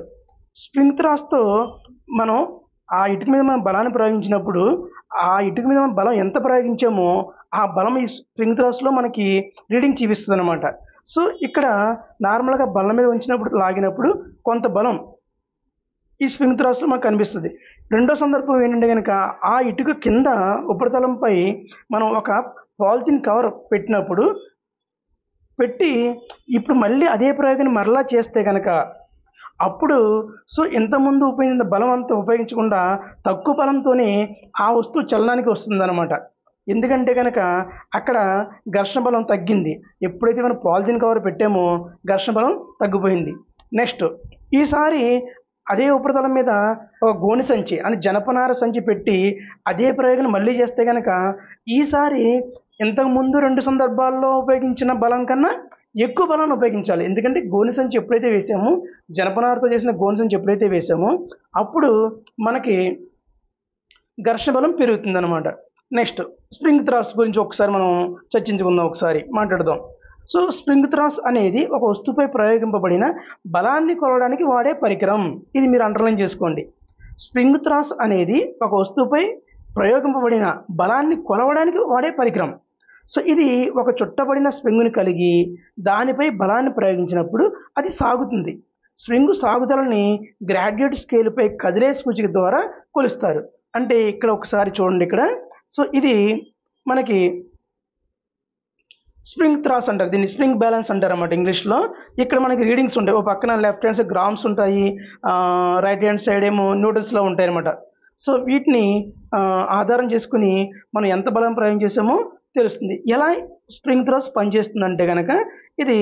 స్ప్రింగ్ త్రాస్తో మనం ఆ ఇటుక మీద మనం బలాన్ని ప్రయోగించినప్పుడు ఆ ఇటుక మీద మనం బలం ఎంత ప్రయోగించామో ఆ బలం ఈ స్ప్రింగ్ త్రాస్లో మనకి రీడింగ్ చూపిస్తుంది అనమాట. సో ఇక్కడ నార్మల్గా బల్ల మీద ఉంచినప్పుడు లాగినప్పుడు కొంత బలం ఈ స్ప్రింగ్ త్రాస్లో మనకు కనిపిస్తుంది. రెండో సందర్భం ఏంటంటే కనుక ఆ ఇటుక కింద ఉపరితలంపై మనం ఒక పాలిథిన్ కవర్ పెట్టి ఇప్పుడు మళ్ళీ అదే ప్రయోగాన్ని మరలా చేస్తే కనుక అప్పుడు సో ఇంతకుముందు ఉపయోగించిన బలం అంతా ఉపయోగించకుండా తక్కువ బలంతోనే ఆ వస్తువు చలనానికి వస్తుందన్నమాట. ఎందుకంటే కనుక అక్కడ ఘర్షణ బలం తగ్గింది. ఎప్పుడైతే మనం పాలిథిన్ కవర్ పెట్టామో ఘర్షణ బలం తగ్గిపోయింది. నెక్స్ట్ ఈసారి అదే ఉపరితలం మీద ఒక గోని సంచి అని జనపనార సంచి పెట్టి అదే ప్రయోగం మళ్ళీ చేస్తే కనుక ఈసారి ఇంతకుముందు 2 సందర్భాల్లో ఉపయోగించిన బలం కన్నా ఎక్కువ బలాన్ని ఉపయోగించాలి. ఎందుకంటే గోని సంచి ఎప్పుడైతే వేసామో, జనపనారతో చేసిన గోని సంచి ఎప్పుడైతే వేసామో అప్పుడు మనకి ఘర్షణ బలం పెరుగుతుంది అనమాట. నెక్స్ట్ స్ప్రింగ్ త్రాస్ గురించి ఒకసారి మనం చర్చించుకుందాం, ఒకసారి మాట్లాడదాం. సో స్ప్రింగ్ త్రాస్ అనేది ఒక వస్తువుపై ప్రయోగింపబడిన బలాన్ని కొలవడానికి వాడే పరికరం. ఇది మీరు అండర్లైన్ చేసుకోండి. స్ప్రింగ్ త్రాస్ అనేది ఒక వస్తువుపై ప్రయోగింపబడిన బలాన్ని కొలవడానికి వాడే పరికరం. సో ఇది ఒక చుట్టబడిన స్ప్రింగ్ని కలిగి దానిపై బలాన్ని ప్రయోగించినప్పుడు అది సాగుతుంది. స్ప్రింగ్ సాగుదలని గ్రాడ్యుయేట్ స్కేల్పై కదిలే సూచిక ద్వారా కొలుస్తారు. అంటే ఇక్కడ ఒకసారి చూడండి ఇక్కడ. సో ఇది మనకి స్ప్రింగ్ త్రాస్ అంటారు, దీన్ని స్ప్రింగ్ బ్యాలెన్స్ అంటారు అన్నమాట ఇంగ్లీష్లో. ఇక్కడ మనకి రీడింగ్స్ ఉంటాయి. ఓ పక్కన లెఫ్ట్ హ్యాండ్ సైడ్ గ్రామ్స్ ఉంటాయి, రైట్ హ్యాండ్ సైడ్ ఏమో న్యూటన్స్లో ఉంటాయి అన్నమాట. సో వీటిని ఆధారం చేసుకుని మనం ఎంత బలం ప్రయోగం చేసామో తెలుస్తుంది. ఎలా స్ప్రింగ్ త్రాస్ పనిచేస్తుందంటే కనుక ఇది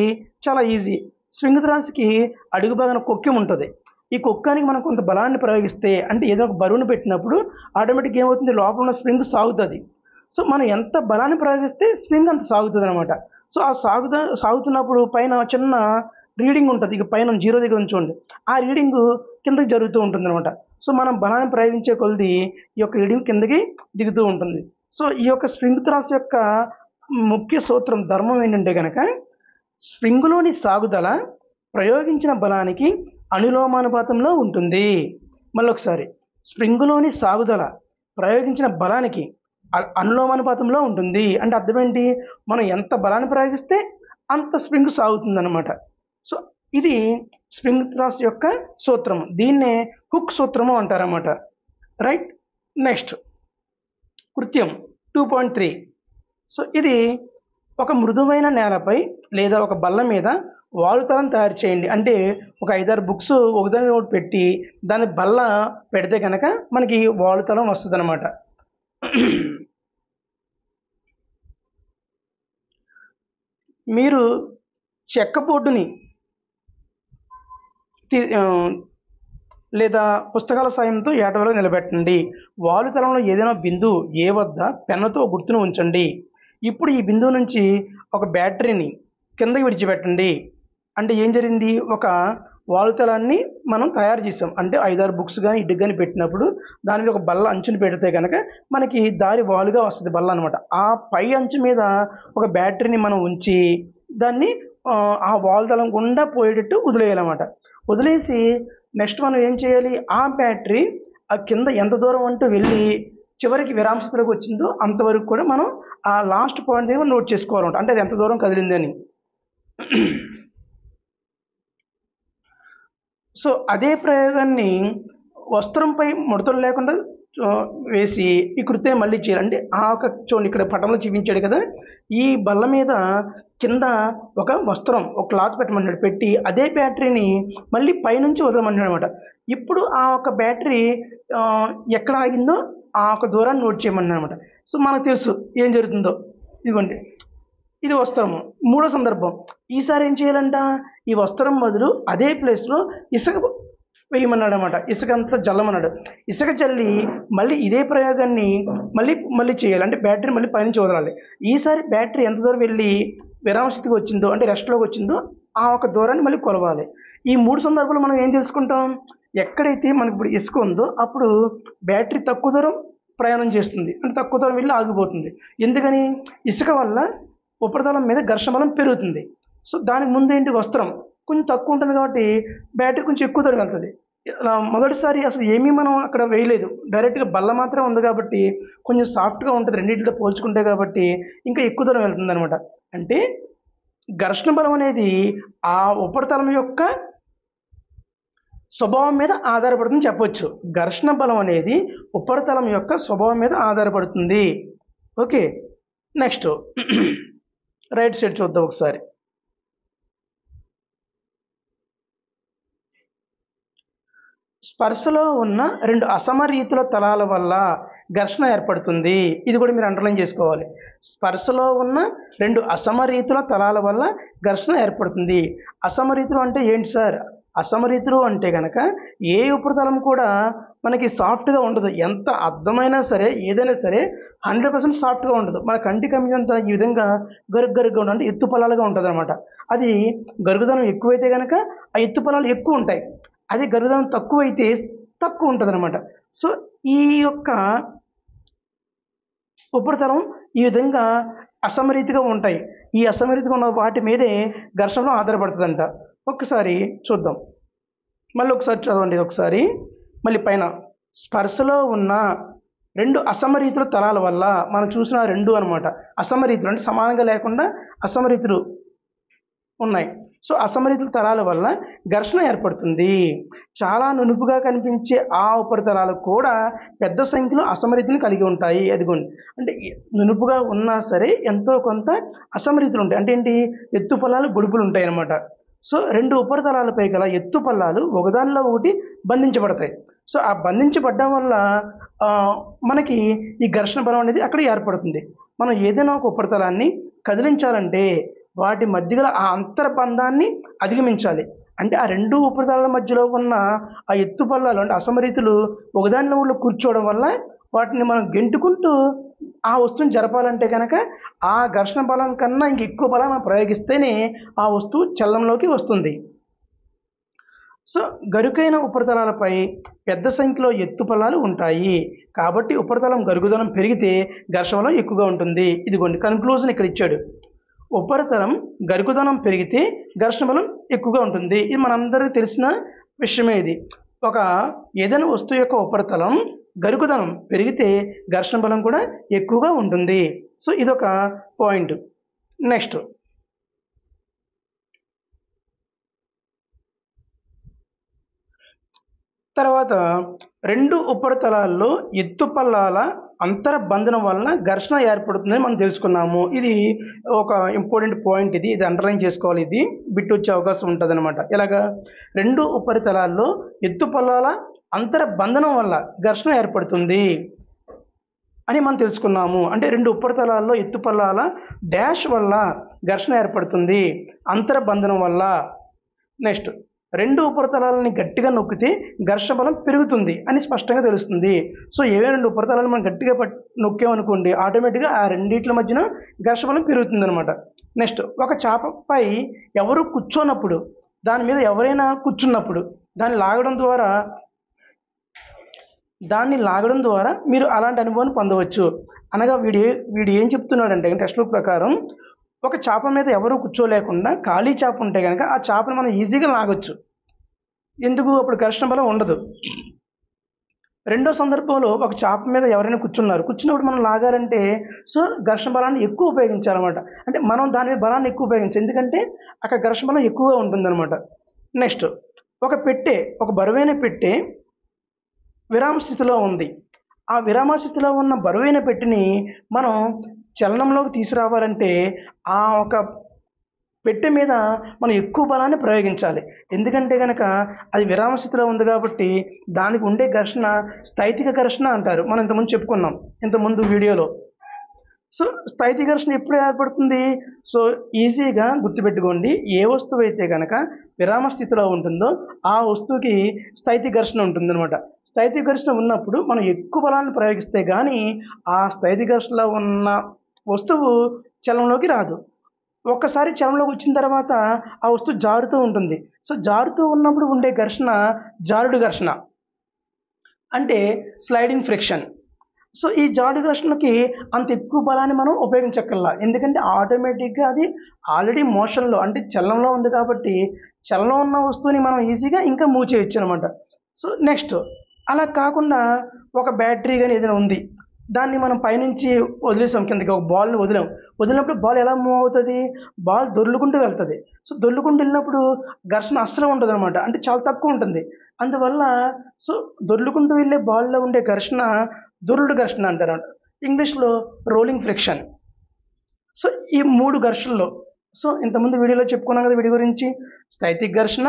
చాలా ఈజీ. స్ప్రింగ్ త్రాస్కి అడుగు భాగాన కొక్కెం ఉంటుంది. ఈ కొక్కానికి మనం కొంత బలాన్ని ప్రయోగిస్తే అంటే ఏదో ఒక బరువును పెట్టినప్పుడు ఆటోమేటిక్గా ఏమవుతుంది, లోపల ఉన్న స్ప్రింగ్ సాగుతుంది. సో మనం ఎంత బలాన్ని ప్రయోగిస్తే స్ప్రింగ్ అంత సాగుతుంది అనమాట. సో ఆ సాగుతున్నప్పుడు పైన చిన్న రీడింగ్ ఉంటుంది. ఇక పైన 0 దగ్గర ఉంచుకోండి, ఆ రీడింగ్ కిందకి జరుగుతూ ఉంటుంది అనమాట. సో మనం బలాన్ని ప్రయోగించే కొలది ఈ యొక్క రీడింగ్ కిందకి దిగుతూ ఉంటుంది. సో ఈ యొక్క స్ప్రింగ్ త్రాస్ యొక్క ముఖ్య సూత్రం ధర్మం ఏంటంటే కనుక స్ప్రింగులోని సాగుదల ప్రయోగించిన బలానికి అనులోమానుపాతంలో ఉంటుంది. మళ్ళొకసారి, స్ప్రింగులోని సాగుదల ప్రయోగించిన బలానికి అనులోమానుపాతంలో ఉంటుంది. అంటే అర్థం ఏంటి? మనం ఎంత బలాన్ని ప్రయోగిస్తే అంత స్ప్రింగ్ సాగుతుందన్నమాట. సో ఇది స్ప్రింగ్ త్రాస్ యొక్క సూత్రము. దీన్నే హుక్ సూత్రము అంటారన్నమాట. రైట్. నెక్స్ట్ కృత్యం 2.3. సో ఇది ఒక మృదువైన నేలపై లేదా ఒక బల్ల మీద వాలుతలం తయారు చేయండి. అంటే ఒక 5-6 బుక్స్ ఒకదాని ఒకటి పెట్టి దాని బల్ల పెడితే కనుక మనకి వాలుతలం వస్తుంది అనమాట. మీరు చెక్క బోర్డుని లేదా పుస్తకాల సాయంతో ఏటవలో నిలబెట్టండి. వాలుతలంలో ఏదైనా బిందువు ఏ వద్ద పెన్నుతో గుర్తును ఉంచండి. ఇప్పుడు ఈ బిందువు నుంచి ఒక బ్యాటరీని కిందకి విడిచిపెట్టండి. అంటే ఏం జరిగింది? ఒక వాలుతలాన్ని మనం తయారు చేసాం. అంటే 5-6 బుక్స్ కానీ ఇటుకు కానీ పెట్టినప్పుడు దాని మీద ఒక బల్ల అంచుని పెడితే కనుక మనకి దారి వాలుగా వస్తుంది బల్ల అనమాట. ఆ పై అంచు మీద ఒక బ్యాటరీని మనం ఉంచి దాన్ని ఆ వాలుతలం గుండా పోయేటట్టు వదిలేయాలన్నమాట. వదిలేసి నెక్స్ట్ మనం ఏం చేయాలి? ఆ బ్యాటరీ ఆ కింద ఎంత దూరం అంటూ వెళ్ళి చివరికి విరామ స్థితిలోకి వచ్చిందో అంతవరకు కూడా మనం ఆ లాస్ట్ పాయింట్ దగ్గర నోట్ చేసుకోవాలన్నమాట. అంటే అది ఎంత దూరం కదిలింది అని. సో అదే ప్రయోగాన్ని వస్త్రంపై ముడతలు లేకుండా వేసి ఈ కృత్యం మళ్ళీ చేయాలి. అంటే ఆ ఒక చూడండి, ఇక్కడ పటంలో చూపించాడు కదా, ఈ బల్ల మీద కింద ఒక వస్త్రం, ఒక క్లాత్ పెట్టమన్నాడు. పెట్టి అదే బ్యాటరీని మళ్ళీ పైనుంచి వదలమన్నాడు అనమాట. ఇప్పుడు ఆ ఒక బ్యాటరీ ఎక్కడ ఆగిందో ఆ ఒక దూరాన్ని నోట్ చేయమన్నాడు అనమాట. సో మనకు తెలుసు ఏం జరుగుతుందో. ఇదిగోండి, ఇది వస్త్రము. మూడో సందర్భం, ఈసారి ఏం చేయాలంట? ఈ వస్త్రం బదులు అదే ప్లేస్లో ఇసుక వేయమన్నాడు అనమాట. ఇసుక అంతా జల్లమన్నాడు. ఇసుక జల్లి మళ్ళీ ఇదే ప్రయోగాన్ని మళ్ళీ చేయాలి. అంటే బ్యాటరీ మళ్ళీ పైనుంచి వదలాలి. ఈసారి బ్యాటరీ ఎంత దూరం వెళ్ళి విరామ స్థితికి వచ్చిందో, అంటే రెస్ట్లోకి వచ్చిందో ఆ ఒక దూరాన్ని మళ్ళీ కొలవాలి. ఈ 3 సందర్భాలు మనం ఏం తెలుసుకుంటాం? ఎక్కడైతే మనకి ఇప్పుడు ఇసుక ఉందో అప్పుడు బ్యాటరీ తక్కువ దూరం ప్రయాణం చేస్తుంది, అంటే తక్కువ దూరం వెళ్ళి ఆగిపోతుంది. ఎందుకని? ఇసుక వల్ల ఉపరితలం మీద ఘర్షణ బలం పెరుగుతుంది. సో దానికి ముందు ఏంటి? వస్త్రం కొంచెం తక్కువ ఉంటుంది కాబట్టి బ్యాటరీ కొంచెం ఎక్కువ దూరం వెళ్తుంది. మొదటిసారి అసలు ఏమీ మనం అక్కడ వేయలేదు, డైరెక్ట్గా బల్ల మాత్రమే ఉంది కాబట్టి కొంచెం సాఫ్ట్గా ఉంటుంది రెండింటితో పోల్చుకుంటే, కాబట్టి ఇంకా ఎక్కువ దూరం వెళ్తుంది అనమాట. అంటే ఘర్షణ బలం అనేది ఆ ఉపరితలం యొక్క స్వభావం మీద ఆధారపడుతుంది చెప్పొచ్చు. ఘర్షణ బలం అనేది ఉపరితలం యొక్క స్వభావం మీద ఆధారపడుతుంది. ఓకే. నెక్స్ట్ రైట్ సైడ్ చూద్దాం ఒకసారి. స్పర్శలో ఉన్న 2 అసమరీతుల తలాల వల్ల ఘర్షణ ఏర్పడుతుంది. ఇది కూడా మీరు అండర్లైన్ చేసుకోవాలి. స్పర్శలో ఉన్న 2 అసమరీతుల తలాల వల్ల ఘర్షణ ఏర్పడుతుంది. అసమరీతులు అంటే ఏంటి సార్? అసమరీతులు అంటే కనుక ఏ ఉపరితలం కూడా మనకి సాఫ్ట్గా ఉండదు. ఎంత అర్థమైనా సరే, ఏదైనా సరే 100% సాఫ్ట్గా ఉండదు. మన కంటి కమ్మినంత ఈ విధంగా గరుగ్గా ఉండదు, అంటే ఎత్తు పొలాలుగా ఉంటుంది అనమాట. అది గరుగుదనం ఎక్కువైతే కనుక ఆ ఎత్తు పొలాలు ఎక్కువ ఉంటాయి. అదే గరుగుదనం తక్కువైతే తక్కువ ఉంటుంది అనమాట. సో ఈ యొక్క ఉపరితలం ఈ విధంగా అసమరీతిగా ఉంటాయి. ఈ అసమరీతిగా ఉన్న వాటి మీదే ఘర్షణ ఆధారపడుతుందంట. ఒక్కసారి చూద్దాం, మళ్ళీ ఒకసారి చదవండి. ఒకసారి మళ్ళీ పైన స్పర్శలో ఉన్న 2 అసమరీతుల తలాల వల్ల మనం చూసిన 2 అనమాట. అసమరీతులు అంటే సమానంగా లేకుండా అసమరీతులు ఉన్నాయి. సో అసమరీతుల తలాల వల్ల ఘర్షణ ఏర్పడుతుంది. చాలా నునుపుగా కనిపించే ఆ ఉపరితలాలు కూడా పెద్ద సంఖ్యలో అసమరీతులు కలిగి ఉంటాయి. అదిగోండి, అంటే నునుపుగా ఉన్నా సరే ఎంతో కొంత అసమరీతులు ఉంటాయి. అంటే ఏంటి? ఎత్తు పల్లాలు బొడుపులు ఉంటాయి అన్నమాట. సో 2 ఉపరితలాలపై గల ఎత్తు పల్లాలు ఒకదానిలో ఒకటి బంధించబడతాయి. సో ఆ బంధించబడడం వల్ల మనకి ఈ ఘర్షణ బలం అనేది అక్కడ ఏర్పడుతుంది. మనం ఏదైనా ఒక ఉపరితలాన్ని కదిలించాలంటే వాటి మధ్య గల ఆ అంతర్బంధాన్ని అధిగమించాలి. అంటే ఆ 2 ఉపరితలాల మధ్యలో ఉన్న ఆ ఎత్తు పల్లాలు అంటే అసమరీతులు ఒకదానిలో ఒకటి కూర్చోవడం వల్ల వాటిని మనం గెంటుకుంటూ ఆ వస్తువుని జరపాలంటే కనుక ఆ ఘర్షణ బలం కన్నా ఇంక ఎక్కువ బలం మనం ప్రయోగిస్తేనే ఆ వస్తువు చలనంలోకి వస్తుంది. సో గరుకైన ఉపరితలాలపై పెద్ద సంఖ్యలో ఎత్తు పల్లాలు ఉంటాయి. కాబట్టి ఉపరితలం గరుగుదనం పెరిగితే ఘర్షణ బలం ఎక్కువగా ఉంటుంది. ఇదిగోండి, కన్క్లూజన్ ఇక్కడ ఇచ్చాడు. ఉపరితలం గరుకుదనం పెరిగితే ఘర్షణ బలం ఎక్కువగా ఉంటుంది. ఇది మనందరికీ తెలిసిన విషయమే. ఇది ఏదైనా వస్తువు యొక్క ఉపరితలం గరుకుదనం పెరిగితే ఘర్షణ బలం కూడా ఎక్కువగా ఉంటుంది. సో ఇదొక పాయింట్. నెక్స్ట్ తర్వాత రెండు ఉపరితలాల్లో ఎత్తుపల్లాల అంతర్బంధనం వలన ఘర్షణ ఏర్పడుతుందని మనం తెలుసుకున్నాము. ఇది ఒక ఇంపార్టెంట్ పాయింట్. ఇది అండర్లైన్ చేసుకోవాలి. ఇది బిట్ వచ్చే అవకాశం ఉంటుంది అనమాట. ఇలాగా రెండు ఉపరితలాల్లో ఎత్తుపల్లాల అంతర్బంధనం వల్ల ఘర్షణ ఏర్పడుతుంది అని మనం తెలుసుకున్నాము. అంటే రెండు ఉపరితలాల్లో ఎత్తుపల్లాల డాష్ వల్ల ఘర్షణ ఏర్పడుతుంది, అంతర్బంధనం వల్ల. నెక్స్ట్ రెండు ఉపరితలాలని గట్టిగా నొక్కితే ఘర్షణ బలం పెరుగుతుంది అని స్పష్టంగా తెలుస్తుంది. సో ఏవైనా రెండు ఉపరితలాలు మనం గట్టిగా నొక్కామనుకోండి, ఆటోమేటిక్గా ఆ రెండింటి మధ్యన ఘర్షణ బలం పెరుగుతుంది అనమాట. నెక్స్ట్ ఒక చాపపై ఎవరు కూర్చోనప్పుడు, దాని మీద ఎవరైనా కూర్చున్నప్పుడు దాన్ని లాగడం ద్వారా మీరు అలాంటి అనుభవాన్ని పొందవచ్చు. అనగా వీడు ఏం చెప్తున్నాడంటే టెక్స్ట్ బుక్ ప్రకారం ఒక చేప మీద ఎవరు కూర్చోలేకుండా ఖాళీ చేప ఉంటే కనుక ఆ చేపను మనం ఈజీగా లాగొచ్చు. ఎందుకు? అప్పుడు ఘర్షణ బలం ఉండదు. రెండో సందర్భంలో ఒక చేప మీద ఎవరైనా కూర్చున్నప్పుడు మనం లాగాలంటే సో ఘర్షణ బలాన్ని ఎక్కువ ఉపయోగించాలన్నమాట. అంటే మనం దాని మీద బలాన్ని ఎక్కువ ఉపయోగించాలి, ఎందుకంటే అక్కడ ఘర్షణ బలం ఎక్కువగా ఉంటుందన్నమాట. నెక్స్ట్ ఒక బరువైన పెట్టె విరామ స్థితిలో ఉంది. ఆ విరామ స్థితిలో ఉన్న బరువైన పెట్టెని మనం చలనంలోకి తీసుకురావాలంటే ఆ ఒక పెట్టె మీద మనం ఎక్కువ బలాన్ని ప్రయోగించాలి. ఎందుకంటే కనుక అది విరామ స్థితిలో ఉంది కాబట్టి దానికి ఉండే ఘర్షణ స్థైతిక ఘర్షణ అంటారు. మనం ఇంతకుముందు చెప్పుకున్నాం ఇంతకుముందు వీడియోలో. సో స్థైతిక ఘర్షణ ఎప్పుడు ఏర్పడుతుంది? సో ఈజీగా గుర్తుపెట్టుకోండి, ఏ వస్తువు అయితే కనుక విరామ స్థితిలో ఉంటుందో ఆ వస్తువుకి స్థైతిక ఘర్షణ ఉంటుందన్నమాట. స్థైతిక ఘర్షణ ఉన్నప్పుడు మనం ఎక్కువ బలాన్ని ప్రయోగిస్తే కానీ ఆ స్థైతిక ఘర్షణలో ఉన్న వస్తువు చలనంలోకి రాదు. ఒక్కసారి చలనంలోకి వచ్చిన తర్వాత ఆ వస్తువు జారుతూ ఉంటుంది. సో జారుతూ ఉన్నప్పుడు ఉండే ఘర్షణ జారుడు ఘర్షణ, అంటే స్లైడింగ్ ఫ్రిక్షన్. సో ఈ జారుడు ఘర్షణకి అంత ఎక్కువ బలాన్ని మనం ఉపయోగించక్కర్లా, ఎందుకంటే ఆటోమేటిక్గా అది ఆల్రెడీ మోషన్లో అంటే చలనంలో ఉంది కాబట్టి చలనం ఉన్న వస్తువుని మనం ఈజీగా ఇంకా మూవ్ చేయొచ్చు అనమాట. సో నెక్స్ట్ అలా కాకుండా ఒక బ్యాటరీ కానీ ఏదైనా ఉంది, దాన్ని మనం పైనుంచి వదిలేసాం కిందకి, ఒక బాల్ని వదిలినప్పుడు బాల్ ఎలా మూవ్ అవుతుంది? బాల్ దొర్లుకుంటూ వెళ్తుంది. సో దొర్లుకుంటూ వెళ్ళినప్పుడు ఘర్షణ అస్సలు ఉంటుంది అనమాట, అంటే చాలా తక్కువ ఉంటుంది. అందువల్ల సో దొర్లుకుంటూ వెళ్ళే బాల్లో ఉండే ఘర్షణ దొర్లుడు ఘర్షణ అంటారు, ఇంగ్లీష్లో రోలింగ్ ఫ్రిక్షన్. సో ఈ మూడు ఘర్షణలో సో ఇంతకుముందు వీడియోలో చెప్పుకున్నాం కదా వీడి గురించి, స్థైతిక ఘర్షణ,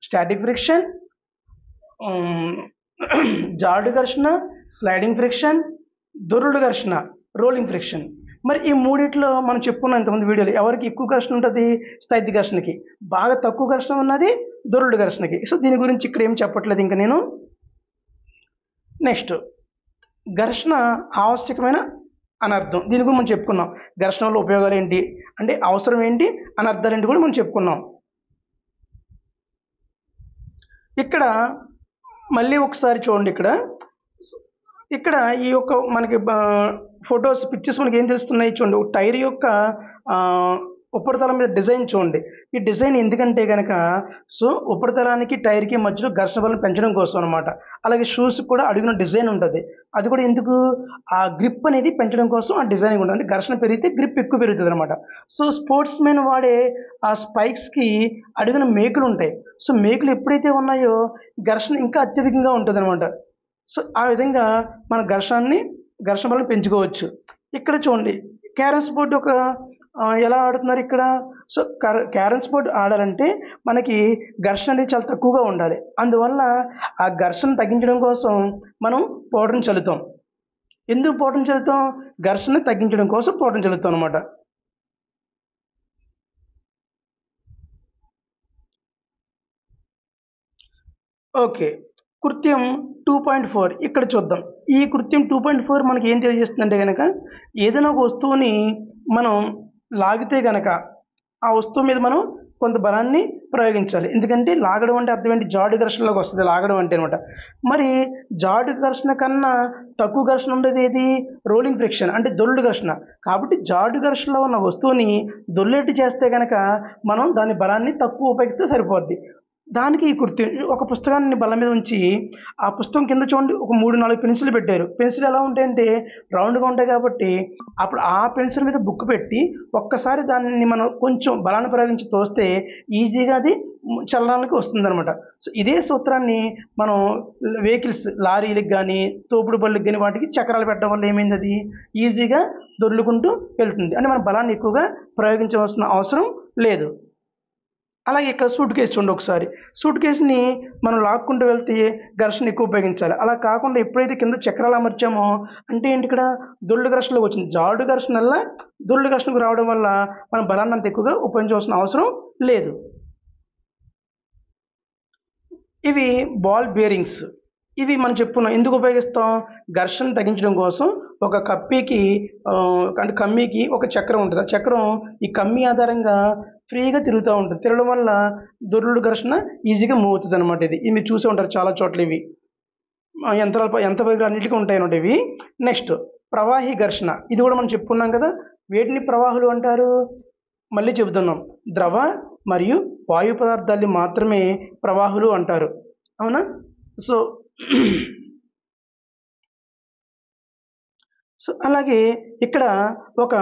స్టాటిక్ ఫ్రిక్షన్, జారుడు ఘర్షణ, స్లైడింగ్ ఫ్రిక్షన్, దొర్లుడు ఘర్షణ, రోలింగ్ ఫ్రిక్షన్. మరి ఈ మూడిట్లో మనం చెప్పుకున్నాం ఇంతకుముందు వీడియోలో, ఎవరికి ఎక్కువ ఘర్షణ ఉంటుంది? స్థైతిక ఘర్షణకి. బాగా తక్కువ ఘర్షణ ఉన్నది దొర్లుడు ఘర్షణకి. సో దీని గురించి ఇక్కడ ఏం చెప్పట్లేదు ఇంకా నేను. నెక్స్ట్ ఘర్షణ ఆవశ్యకమైన అనర్థం, దీని గురించి మనం చెప్పుకున్నాం. ఘర్షణ వల్ల ఉపయోగాలు ఏంటి, అంటే అవసరం ఏంటి, అనర్థాలు ఏంటి కూడా మనం చెప్పుకున్నాం. ఇక్కడ మళ్ళీ ఒకసారి చూడండి, ఇక్కడ ఈ యొక్క మనకి ఫొటోస్ పిక్చర్స్ మనకి ఏం తెలుస్తున్నాయి చూడండి. ఒక టైర్ యొక్క ఉపరితలం మీద డిజైన్ చూడండి. ఈ డిజైన్ ఎందుకంటే కనుక సో ఉపరితలానికి టైర్కి మధ్యలో ఘర్షణ బలం పెంచడం కోసం అనమాట. అలాగే షూస్ కూడా అడుగున డిజైన్ ఉంటుంది, అది కూడా ఎందుకు? ఆ గ్రిప్ అనేది పెంచడం కోసం ఆ డిజైనింగ్ ఉంటుంది. అంటే ఘర్షణ పెరిగితే గ్రిప్ ఎక్కువ పెరుగుతుంది అనమాట. సో స్పోర్ట్స్ మెన్ వాడే ఆ స్పైక్స్కి అడుగున మేకులు ఉంటాయి. సో మేకులు ఎప్పుడైతే ఉన్నాయో ఘర్షణ ఇంకా అత్యధికంగా ఉంటుంది అనమాట. సో ఆ విధంగా మన ఘర్షణ బలం పెంచుకోవచ్చు. ఇక్కడ చూడండి క్యారమ్స్ బోర్డు ఎలా ఆడుతున్నారు ఇక్కడ. సో క్యారమ్స్ బోర్డు ఆడాలంటే మనకి ఘర్షణ అనేది చాలా తక్కువగా ఉండాలి. అందువల్ల ఆ ఘర్షణ తగ్గించడం కోసం మనం పౌడర్ని చల్లుతాం. ఎందుకు పౌడర్ని చల్లుతాం? ఘర్షణ తగ్గించడం కోసం పౌడర్ని చల్లుతాం అనమాట. ఓకే, కృత్యం 2.4 ఇక్కడ చూద్దాం. ఈ కృత్యం 2.4 మనకి ఏం తెలియజేస్తుందంటే కనుక ఏదైనా ఒక వస్తువుని మనం లాగితే కనుక ఆ వస్తువు మీద మనం కొంత బలాన్ని ప్రయోగించాలి. ఎందుకంటే లాగడం అంటే అర్థం ఏంటి, జాడు ఘర్షణలోకి వస్తుంది లాగడం అంటే అనమాట. మరి జాడు ఘర్షణ కన్నా తక్కువ ఘర్షణ ఉండేది ఏది, రోలింగ్ ఫ్రిక్షన్ అంటే దొల్లు ఘర్షణ. కాబట్టి జాడు ఘర్షణలో ఉన్న వస్తువుని దొల్లేటి చేస్తే కనుక మనం దాని బలాన్ని తక్కువ ఉపయోగిస్తే సరిపోద్ది. దానికి ఈ కుర్తి ఒక పుస్తకాన్ని బల్ల మీద ఉంచి ఆ పుస్తకం కింద చూడండి ఒక 3-4 పెన్సిల్ పెట్టారు. పెన్సిల్ ఎలా ఉంటాయంటే రౌండ్గా ఉంటాయి కాబట్టి అప్పుడు ఆ పెన్సిల్ మీద బుక్ పెట్టి ఒక్కసారి దాన్ని మనం కొంచెం బలాన్ని ప్రయోగించి తోస్తే ఈజీగా అది చలనానికి వస్తుందన్నమాట. సో ఇదే సూత్రాన్ని మనం వెహికల్స్ లారీలకు కానీ తోపుడు బళ్ళకి కానీ వాటికి చక్రాలు పెట్టడం వల్ల ఏమైంది, అది ఈజీగా దొర్లుకుంటూ వెళ్తుంది. అంటే మన బలాన్ని ఎక్కువగా ప్రయోగించవలసిన అవసరం లేదు. అలాగే ఇక్కడ సూట్ కేసు చూడండి ఒకసారి. సూట్ కేసుని మనం లాక్కుంటూ వెళ్తే ఘర్షణ ఎక్కువ ఉపయోగించాలి. అలా కాకుండా ఎప్పుడైతే కింద చక్రాలు అమర్చామో అంటే ఏంటి, ఇక్కడ దొల్లు ఘర్షణలో వచ్చింది. జాడు ఘర్షణ వల్ల దొల్లు ఘర్షణకు రావడం వల్ల మనం బలాన్ని అంత ఎక్కువగా ఉపయోగించవలసిన అవసరం లేదు. ఇవి బాల్ బేరింగ్స్. ఇవి మనం చెప్పుకున్నాం ఎందుకు ఉపయోగిస్తాం, ఘర్షణ తగ్గించడం కోసం. ఒక కమ్మీకి అంటే కమ్మీకి ఒక చక్రం ఉంటుంది. ఆ చక్రం ఈ కమ్మీ ఆధారంగా ఫ్రీగా తిరుగుతూ ఉంటుంది. తిరగడం వల్ల దొర్లు ఘర్షణ ఈజీగా మూవ్ అవుతుంది అనమాట. ఇది మీరు చూసే ఉంటారు చాలా చోట్ల. ఇవి యంత్ర పరికరాలు అన్నిటికీ ఉంటాయి అన్నమాట ఇవి. నెక్స్ట్ ప్రవాహి ఘర్షణ. ఇది కూడా మనం చెప్పుకున్నాం కదా. వేటిని ప్రవాహులు అంటారు, మళ్ళీ చెబుతున్నాం. ద్రవ మరియు వాయు పదార్థాన్ని మాత్రమే ప్రవాహులు అంటారు, అవునా. సో అలాగే ఇక్కడ ఒక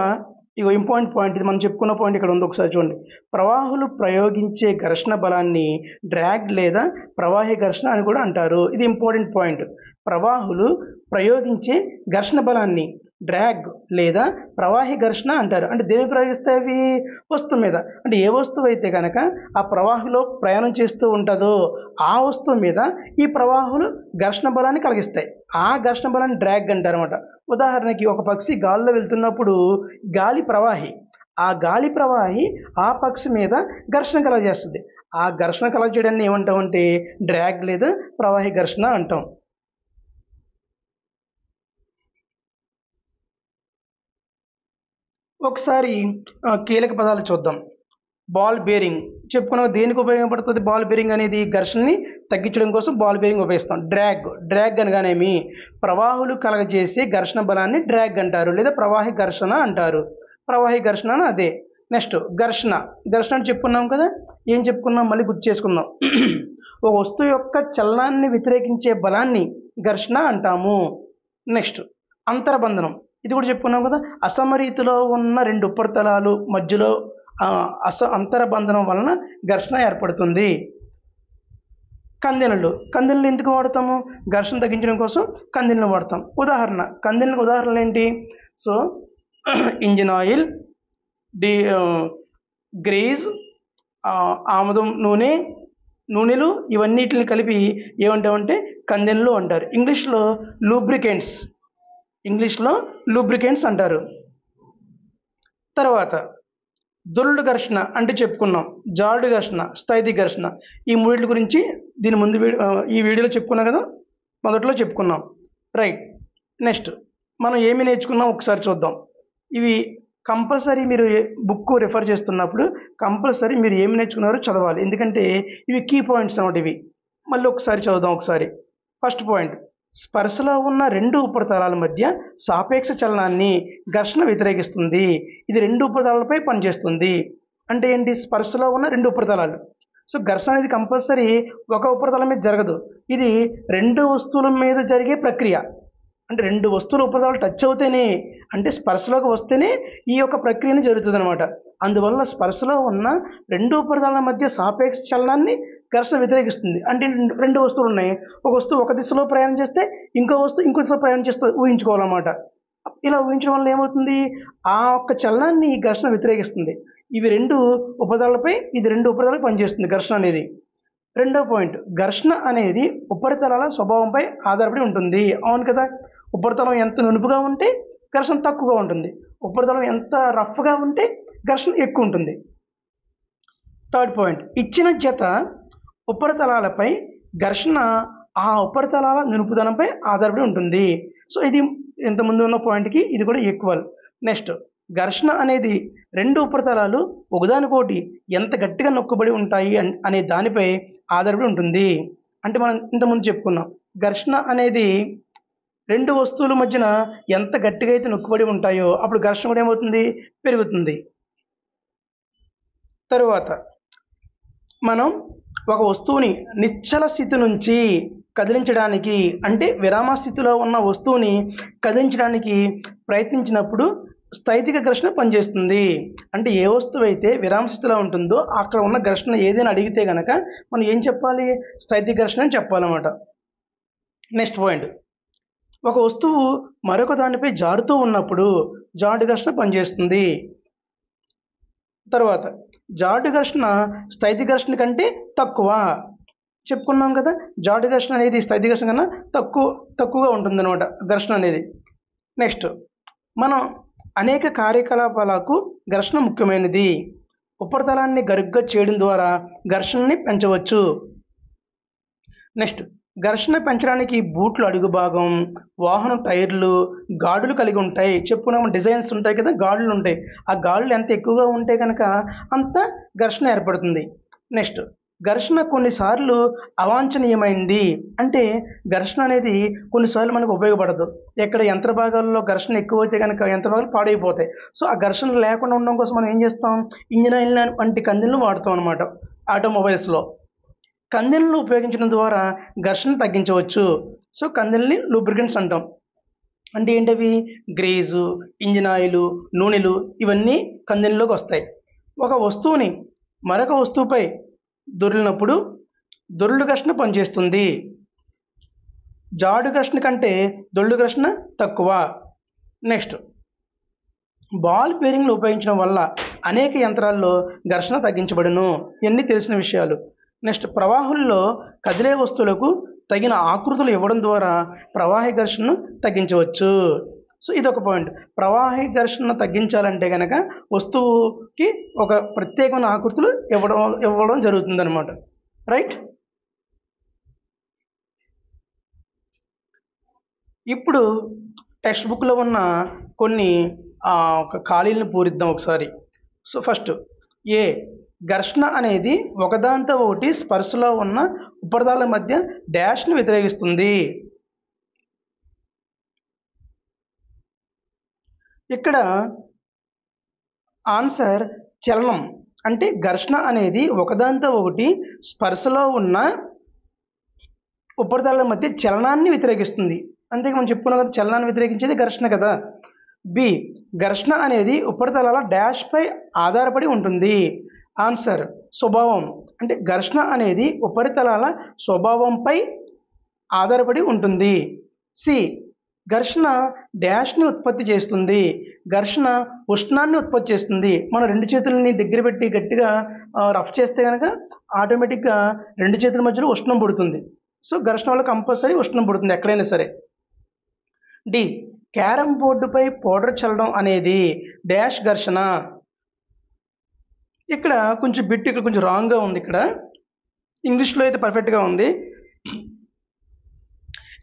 ఇంపార్టెంట్ పాయింట్, ఇది మనం చెప్పుకున్న పాయింట్ ఇక్కడ ఉంది, ఒకసారి చూడండి. ప్రవాహులు ప్రయోగించే ఘర్షణ బలాన్ని డ్రాగ్ లేదా ప్రవాహి ఘర్షణ అని కూడా అంటారు. ఇది ఇంపార్టెంట్ పాయింట్. ప్రవాహులు ప్రయోగించే ఘర్షణ బలాన్ని డ్రాగ్ లేదా ప్రవాహి ఘర్షణ అంటారు. అంటే దేని ప్రయోగిస్తాయి అవి, వస్తువు మీద. అంటే ఏ వస్తువు అయితే కనుక ఆ ప్రవాహంలో ప్రయాణం చేస్తూ ఉంటుందో ఆ వస్తువు మీద ఈ ప్రవాహులు ఘర్షణ బలాన్ని కలిగిస్తాయి. ఆ ఘర్షణ బలాన్ని డ్రాగ్ అంటారు అనమాట. ఉదాహరణకి ఒక పక్షి గాలిలో వెళ్తున్నప్పుడు గాలి ప్రవాహి, ఆ గాలి ప్రవాహి ఆ పక్షి మీద ఘర్షణ కలగజేస్తుంది. ఆ ఘర్షణ కలగజేయడాన్ని ఏమంటామంటే డ్రాగ్ లేదా ప్రవాహి ఘర్షణ అంటాం. ఒకసారి కీలక పదాలు చూద్దాం. బాల్ బేరింగ్ చెప్పుకున్న దేనికి ఉపయోగపడుతుంది, బాల్ బేరింగ్ అనేది ఘర్షణని తగ్గించడం కోసం బాల్ బేరింగ్ ఉపయోగిస్తాం. డ్రాగ్ అనగానేమి ప్రవాహులు కలగజేసే ఘర్షణ బలాన్ని డ్రాగ్ అంటారు లేదా ప్రవాహి ఘర్షణ అంటారు. ప్రవాహి ఘర్షణ అదే. నెక్స్ట్ ఘర్షణ అని చెప్పుకున్నాం కదా. ఏం చెప్పుకున్నాం మళ్ళీ గుర్తు చేసుకుందాం. ఒక వస్తువు యొక్క చలనాన్ని వ్యతిరేకించే బలాన్ని ఘర్షణ అంటాము. నెక్స్ట్ అంతర్బంధనం, ఇది కూడా చెప్పుకున్నాం కదా. అసమరీతిలో ఉన్న రెండు ఉపరితలాలు మధ్యలో అంతర్బంధనం వలన ఘర్షణ ఏర్పడుతుంది. కందెనలు ఎందుకు వాడతాము, ఘర్షణ తగ్గించడం కోసం కందెనలు వాడతాం. కందెనలకు ఉదాహరణలు ఏంటి, సో ఇంజిన్ ఆయిల్, గ్రీజ్, ఆముదం నూనెలు ఇవన్నిటిని కలిపి ఏమంటామంటే కందెనలు అంటారు. ఇంగ్లీష్లో లూబ్రికెంట్స్ అంటారు. తర్వాత దొల్లు ఘర్షణ అంటే చెప్పుకున్నాం, జాడు ఘర్షణ, స్థైతి ఘర్షణ. ఈ మూడింటి గురించి దీని ముందు ఈ వీడియోలో చెప్పుకున్నాం కదా, మొదట్లో చెప్పుకున్నాం, రైట్. నెక్స్ట్ మనం ఏమి నేర్చుకున్నాం ఒకసారి చూద్దాం. ఇవి కంపల్సరీ మీరు బుక్ రిఫర్ చేస్తున్నప్పుడు కంపల్సరీ మీరు ఏమి నేర్చుకున్నారో చదవాలి, ఎందుకంటే ఇవి కీ పాయింట్స్ అన్నమాట. ఇవి మళ్ళీ ఒకసారి చదువుదాం. ఒకసారి ఫస్ట్ పాయింట్, స్పర్శలో ఉన్న రెండు ఉపరితలాల మధ్య సాపేక్ష చలనాన్ని ఘర్షణ వ్యతిరేకిస్తుంది. ఇది రెండు ఉపరితలాలపై పనిచేస్తుంది. అంటే ఏంటి, స్పర్శలో ఉన్న రెండు ఉపరితలాలు. సో ఘర్షణ అనేది కంపల్సరీ ఒక ఉపరితలం మీద జరగదు, ఇది రెండు వస్తువుల మీద జరిగే ప్రక్రియ. అంటే రెండు వస్తువుల ఉపరితలాలు టచ్ అవుతేనే, అంటే స్పర్శలోకి వస్తేనే ఈ యొక్క ప్రక్రియని జరుగుతుంది అనమాట. అందువల్ల స్పర్శలో ఉన్న రెండు ఉపరితలాల మధ్య సాపేక్ష చలనాన్ని ఘర్షణ వ్యతిరేకిస్తుంది. అంటే రెండు వస్తువులు ఉన్నాయి, ఒక వస్తువు ఒక దిశలో ప్రయాణం చేస్తే ఇంకో వస్తువు ఇంకో దిశలో ప్రయాణం చేస్తే ఊహించుకోవాలన్నమాట. ఇలా ఊహించడం వల్ల ఏమవుతుంది, ఆ ఒక్క చలనాన్ని ఈ ఘర్షణ వ్యతిరేకిస్తుంది. ఇవి రెండు ఉపరితలాలపై పనిచేస్తుంది ఘర్షణ అనేది. రెండో పాయింట్, ఘర్షణ అనేది ఉపరితలాల స్వభావంపై ఆధారపడి ఉంటుంది. అవును కదా, ఉపరితలం ఎంత నునుపుగా ఉంటే ఘర్షణ తక్కువగా ఉంటుంది, ఉపరితలం ఎంత రఫ్గా ఉంటే ఘర్షణ ఎక్కువ ఉంటుంది. థర్డ్ పాయింట్, ఇచ్చిన జత ఉపరితలాలపై ఘర్షణ ఆ ఉపరితలాల నునుపుదనంపై ఆధారపడి ఉంటుంది. సో ఇది ఇంతకుముందు ఉన్న పాయింట్కి ఇది కూడా ఈక్వల్. నెక్స్ట్ ఘర్షణ అనేది రెండు ఉపరితలాలు ఒకదానికొకటి ఎంత గట్టిగా నొక్కబడి ఉంటాయి అనే దానిపై ఆధారపడి ఉంటుంది. అంటే మనం ఇంతకుముందు చెప్పుకున్నాం, ఘర్షణ అనేది రెండు వస్తువుల మధ్యన ఎంత గట్టిగా అయితే నొక్కబడి ఉంటాయో అప్పుడు ఘర్షణ కూడా ఏమవుతుంది, పెరుగుతుంది. తరువాత మనం ఒక వస్తువుని నిశ్చల స్థితి నుంచి కదిలించడానికి, అంటే విరామ స్థితిలో ఉన్న వస్తువుని కదిలించడానికి ప్రయత్నించినప్పుడు స్థైతిక ఘర్షణ పనిచేస్తుంది. అంటే ఏ వస్తువు అయితే విరామ స్థితిలో ఉంటుందో అక్కడ ఉన్న ఘర్షణ ఏదైనా అడిగితే కనుక మనం ఏం చెప్పాలి, స్థైతిక ఘర్షణ అని చెప్పాలన్నమాట. నెక్స్ట్ పాయింట్, ఒక వస్తువు మరొక దానిపై జారుతూ ఉన్నప్పుడు జాడు ఘర్షణ పనిచేస్తుంది. తర్వాత జాడు ఘర్షణ స్థైతిక ఘర్షణ కంటే తక్కువ చెప్పుకున్నాం కదా. జాడు ఘర్షణ అనేది స్థైతిక ఘర్షణ కన్నా తక్కువగా ఉంటుంది అనమాట ఘర్షణ అనేది. నెక్స్ట్, మనం అనేక కార్యకలాపాలకు ఘర్షణ ముఖ్యమైనది. ఉపరితలాన్ని గరుగ్గా చేయడం ద్వారా ఘర్షణని పెంచవచ్చు. నెక్స్ట్, ఘర్షణ పెంచడానికి బూట్లు అడుగు భాగం, వాహనం టైర్లు, గాడులు కలిగి ఉంటాయి. చెప్పుకున్నాము, డిజైన్స్ ఉంటాయి కదా, గాడులు ఉంటాయి. ఆ గాడులు ఎంత ఎక్కువగా ఉంటే కనుక అంత ఘర్షణ ఏర్పడుతుంది. నెక్స్ట్, ఘర్షణ కొన్నిసార్లు అవాంఛనీయమైంది. అంటే ఘర్షణ అనేది కొన్నిసార్లు మనకు ఉపయోగపడదు. ఎక్కడ యంత్ర భాగాల్లో ఘర్షణ ఎక్కువైతే కనుక యంత్ర భాగాలు పాడైపోతాయి. సో ఆ ఘర్షణ లేకుండా ఉండడం కోసం మనం ఏం చేస్తాం, ఇంజిన్ ఆయిల్ వంటి కందెలను వాడుతాం అనమాట. ఆటోమొబైల్స్లో కందెలను ఉపయోగించడం ద్వారా ఘర్షణ తగ్గించవచ్చు. సో కందెల్ని లూబ్రికెంట్స్ అంటాం. అంటే ఏంటవి, గ్రీజు, ఇంజిన్ ఆయిల్, నూనెలు ఇవన్నీ కందెల్లోకి వస్తాయి. ఒక వస్తువుని మరొక వస్తువుపై దొర్లినప్పుడు దొర్లు ఘర్షణ పనిచేస్తుంది. జాడు ఘర్షణ కంటే దొర్లు ఘర్షణ తక్కువ. నెక్స్ట్, బాల్ బేరింగ్లు ఉపయోగించడం వల్ల అనేక యంత్రాల్లో ఘర్షణ తగ్గించబడును. ఇవన్నీ తెలిసిన విషయాలు. నెక్స్ట్, ప్రవాహంలో కదిలే వస్తువులకు తగిన ఆకృతులు ఇవ్వడం ద్వారా ప్రవాహి ఘర్షణను తగ్గించవచ్చు. సో ఇదొక పాయింట్. ప్రవాహి ఘర్షణ తగ్గించాలంటే కనుక వస్తువుకి ఒక ప్రత్యేకమైన ఆకృతులు ఇవ్వడం జరుగుతుంది అనమాట. రైట్. ఇప్పుడు టెక్స్ట్ బుక్లో ఉన్న కొన్ని ఒక ఖాళీలను పూరిద్దాం ఒకసారి. సో ఫస్ట్, ఏ, ఘర్షణ అనేది ఒకదానితో ఒకటి స్పర్శలో ఉన్న ఉపరితలాల మధ్య డాష్ని వ్యతిరేకిస్తుంది. ఇక్కడ ఆన్సర్ చలనం. అంటే ఘర్షణ అనేది ఒకదానితో ఒకటి స్పర్శలో ఉన్న ఉపరితలాల మధ్య చలనాన్ని వ్యతిరేకిస్తుంది. అంతే మనం చెప్పుకున్నాం కదా, చలనాన్ని వ్యతిరేకించేది ఘర్షణ కదా. బి, ఘర్షణ అనేది ఉపరితలాల డాష్పై ఆధారపడి ఉంటుంది. ఆన్సర్ స్వభావం. అంటే ఘర్షణ అనేది ఉపరితలాల స్వభావంపై ఆధారపడి ఉంటుంది. సి, ఘర్షణ డాష్ని ఉత్పత్తి చేస్తుంది. ఘర్షణ ఉష్ణాన్ని ఉత్పత్తి చేస్తుంది. మనం రెండు చేతులని దగ్గర పెట్టి గట్టిగా రఫ్ చేస్తే కనుక ఆటోమేటిక్గా రెండు చేతుల మధ్యలో ఉష్ణం పుడుతుంది. సో ఘర్షణ వల్ల కంపల్సరీ ఉష్ణం పుడుతుంది ఎక్కడైనా సరే. డి, క్యారమ్ బోర్డుపై పౌడర్ చల్లడం అనేది డాష్ ఘర్షణ. ఇక్కడ కొంచెం బిట్ ఇక్కడ కొంచెం రాంగ్గా ఉంది. ఇక్కడ ఇంగ్లీష్లో అయితే పర్ఫెక్ట్గా ఉంది.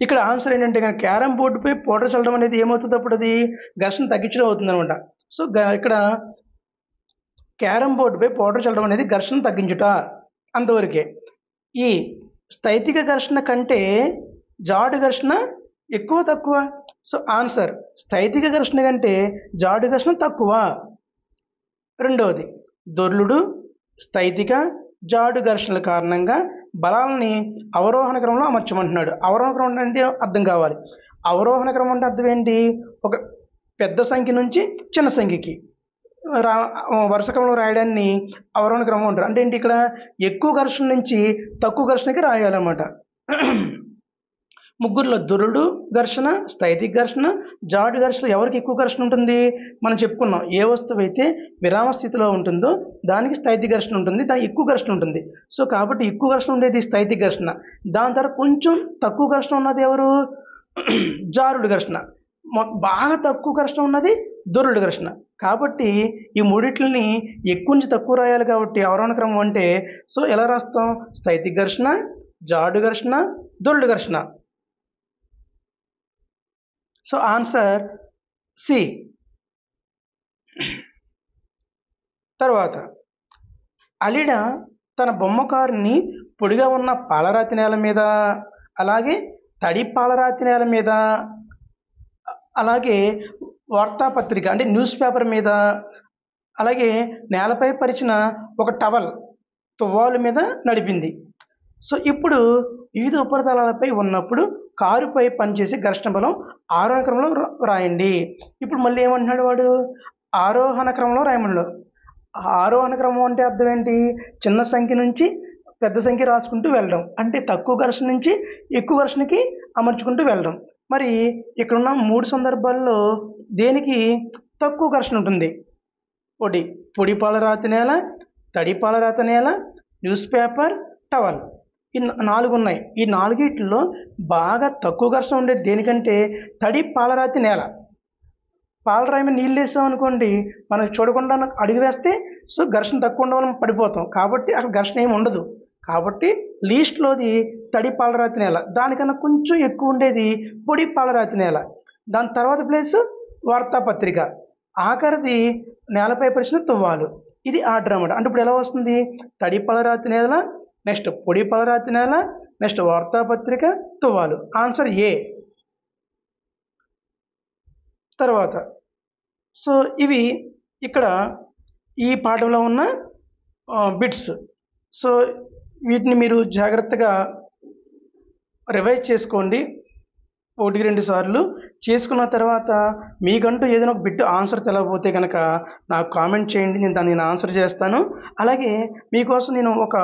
ఇక్కడ ఆన్సర్ ఏంటంటే కనుక క్యారమ్ బోర్డుపై పౌడర్ చల్లడం అనేది ఏమవుతుంది, అప్పుడు అది ఘర్షణ తగ్గించడం అవుతుంది అనమాట. సో ఇక్కడ క్యారమ్ బోర్డుపై పౌడర్ చల్లడం అనేది ఘర్షణ తగ్గించుట, అంతవరకే. ఈ స్థైతిక ఘర్షణ కంటే జాడు ఘర్షణ ఎక్కువ తక్కువ? సో ఆన్సర్ స్థైతిక ఘర్షణ కంటే జాడు ఘర్షణ తక్కువ. రెండవది, దొర్లుడు, స్థైతిక, జాడు ఘర్షణల కారణంగా బలాలని అవరోహణ క్రమంలో అమర్చమంటున్నాడు. అవరోహణ క్రమం అంటే అర్థం కావాలి. అవరోహణ క్రమం అంటే అర్థం ఏంటి, ఒక పెద్ద సంఖ్య నుంచి చిన్న సంఖ్యకి వరుస క్రమంలో రాయడాన్ని అవరోహణ క్రమం అంటారు. అంటే ఏంటి, ఇక్కడ ఎక్కువ ఘర్షణ నుంచి తక్కువ ఘర్షణకి రాయాలన్నమాట. ముగ్గురులో దొర్లుడు ఘర్షణ, స్థైతిక ఘర్షణ, జాడు ఘర్షణ ఎవరికి ఎక్కువ ఘర్షణ ఉంటుంది మనం చెప్పుకున్నాం. ఏ వస్తువు అయితే విరామ స్థితిలో ఉంటుందో దానికి స్థైతిక ఘర్షణ ఉంటుంది, దానికి ఎక్కువ ఘర్షణ ఉంటుంది. సో కాబట్టి ఎక్కువ ఘర్షణ ఉండేది స్థైతిక ఘర్షణ. దాని తర్వాత కొంచెం తక్కువ ఘర్షణ ఉన్నది ఎవరు, జారుడు ఘర్షణ. బాగా తక్కువ ఘర్షణ ఉన్నది దొర్లుడు ఘర్షణ. కాబట్టి ఈ మూడిట్లని ఎక్కువ నుంచి తక్కువ రాయాలి. కాబట్టి అవరోహణ క్రమం అంటే సో ఎలా రాస్తాం, స్థైతిక ఘర్షణ, జాడు ఘర్షణ, దొర్లుడు ఘర్షణ. So answer C. తర్వాత అలిడ తన బొమ్మ కారుని పొడిగా ఉన్న పాలరాతి నేల మీద, అలాగే తడి పాలరాతి నేల మీద, అలాగే వార్తాపత్రిక అంటే న్యూస్ పేపర్ మీద, అలాగే నేలపై పరిచిన ఒక టవల్ తువ్వాలు మీద నడిపింది. సో ఇప్పుడు వివిధ ఉపరితలాలపై ఉన్నప్పుడు కారుపై పనిచేసే ఘర్షణ బలం ఆరోహణ క్రమంలో రాయండి. ఇప్పుడు మళ్ళీ ఏమంటున్నాడు వాడు, ఆరోహణ క్రమంలో రాయమన్నాడు. ఆరోహణ క్రమం అంటే అర్థం ఏంటి, చిన్న సంఖ్య నుంచి పెద్ద సంఖ్య రాసుకుంటూ వెళ్ళడం, అంటే తక్కువ ఘర్షణ నుంచి ఎక్కువ ఘర్షణకి అమర్చుకుంటూ వెళ్ళడం. మరి ఇక్కడున్న 3 సందర్భాల్లో దేనికి తక్కువ ఘర్షణ ఉంటుంది? ఒకటి పొడి పాలరాతి నేల, తడి పాలరాతి నేల, న్యూస్ పేపర్, టవల్. ఈ 4 ఉన్నాయి. ఈ 4 బాగా తక్కువ ఘర్షణ ఉండేది దేనికంటే తడి పాలరాతి నేల. పాలరాయి మీద నీళ్ళు వేసాం అనుకోండి, మనం చూడకుండా అడుగు వేస్తే సో ఘర్షణ తక్కువ ఉండడం పడిపోతాం, కాబట్టి అక్కడ ఘర్షణ ఏమి ఉండదు. కాబట్టి లీస్ట్లోది తడి పాలరాతి నేల, దానికన్నా కొంచెం ఎక్కువ ఉండేది పొడి పాలరాతి నేల, దాని తర్వాత ప్లేస్ వార్తాపత్రిక, ఆఖరిది నేలపై పరిచిన తువ్వాలు. ఇది ఆర్డర్ అన్నమాట. అంటే ఇప్పుడు ఎలా వస్తుంది, తడి పాలరాతి నేల, నెక్స్ట్ పొడి పాలరాతి నేల, నెక్స్ట్ వార్తాపత్రిక, తువ్వాలు. ఆన్సర్ ఏ. తర్వాత సో ఇవి ఇక్కడ ఈ పాఠంలో ఉన్న బిట్స్. సో వీటిని మీరు జాగ్రత్తగా రివైజ్ చేసుకోండి 1-2 సార్లు. చేసుకున్న తర్వాత మీకంటూ ఏదైనా ఒక బిట్ ఆన్సర్ తెలియకపోతే కనుక నాకు కామెంట్ చేయండి, నేను దాన్ని ఆన్సర్ చేస్తాను. అలాగే మీకోసం నేను ఒక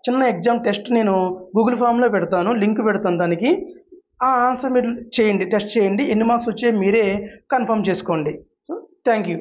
చిన్న ఎగ్జామ్ టెస్ట్ నేను గూగుల్ ఫామ్లో పెడతాను, లింక్ పెడతాను దానికి. ఆ ఆన్సర్ మీరు చేయండి, టెస్ట్ చేయండి, ఎన్ని మార్క్స్ వచ్చాయో మీరే కన్ఫర్మ్ చేసుకోండి. So thank you.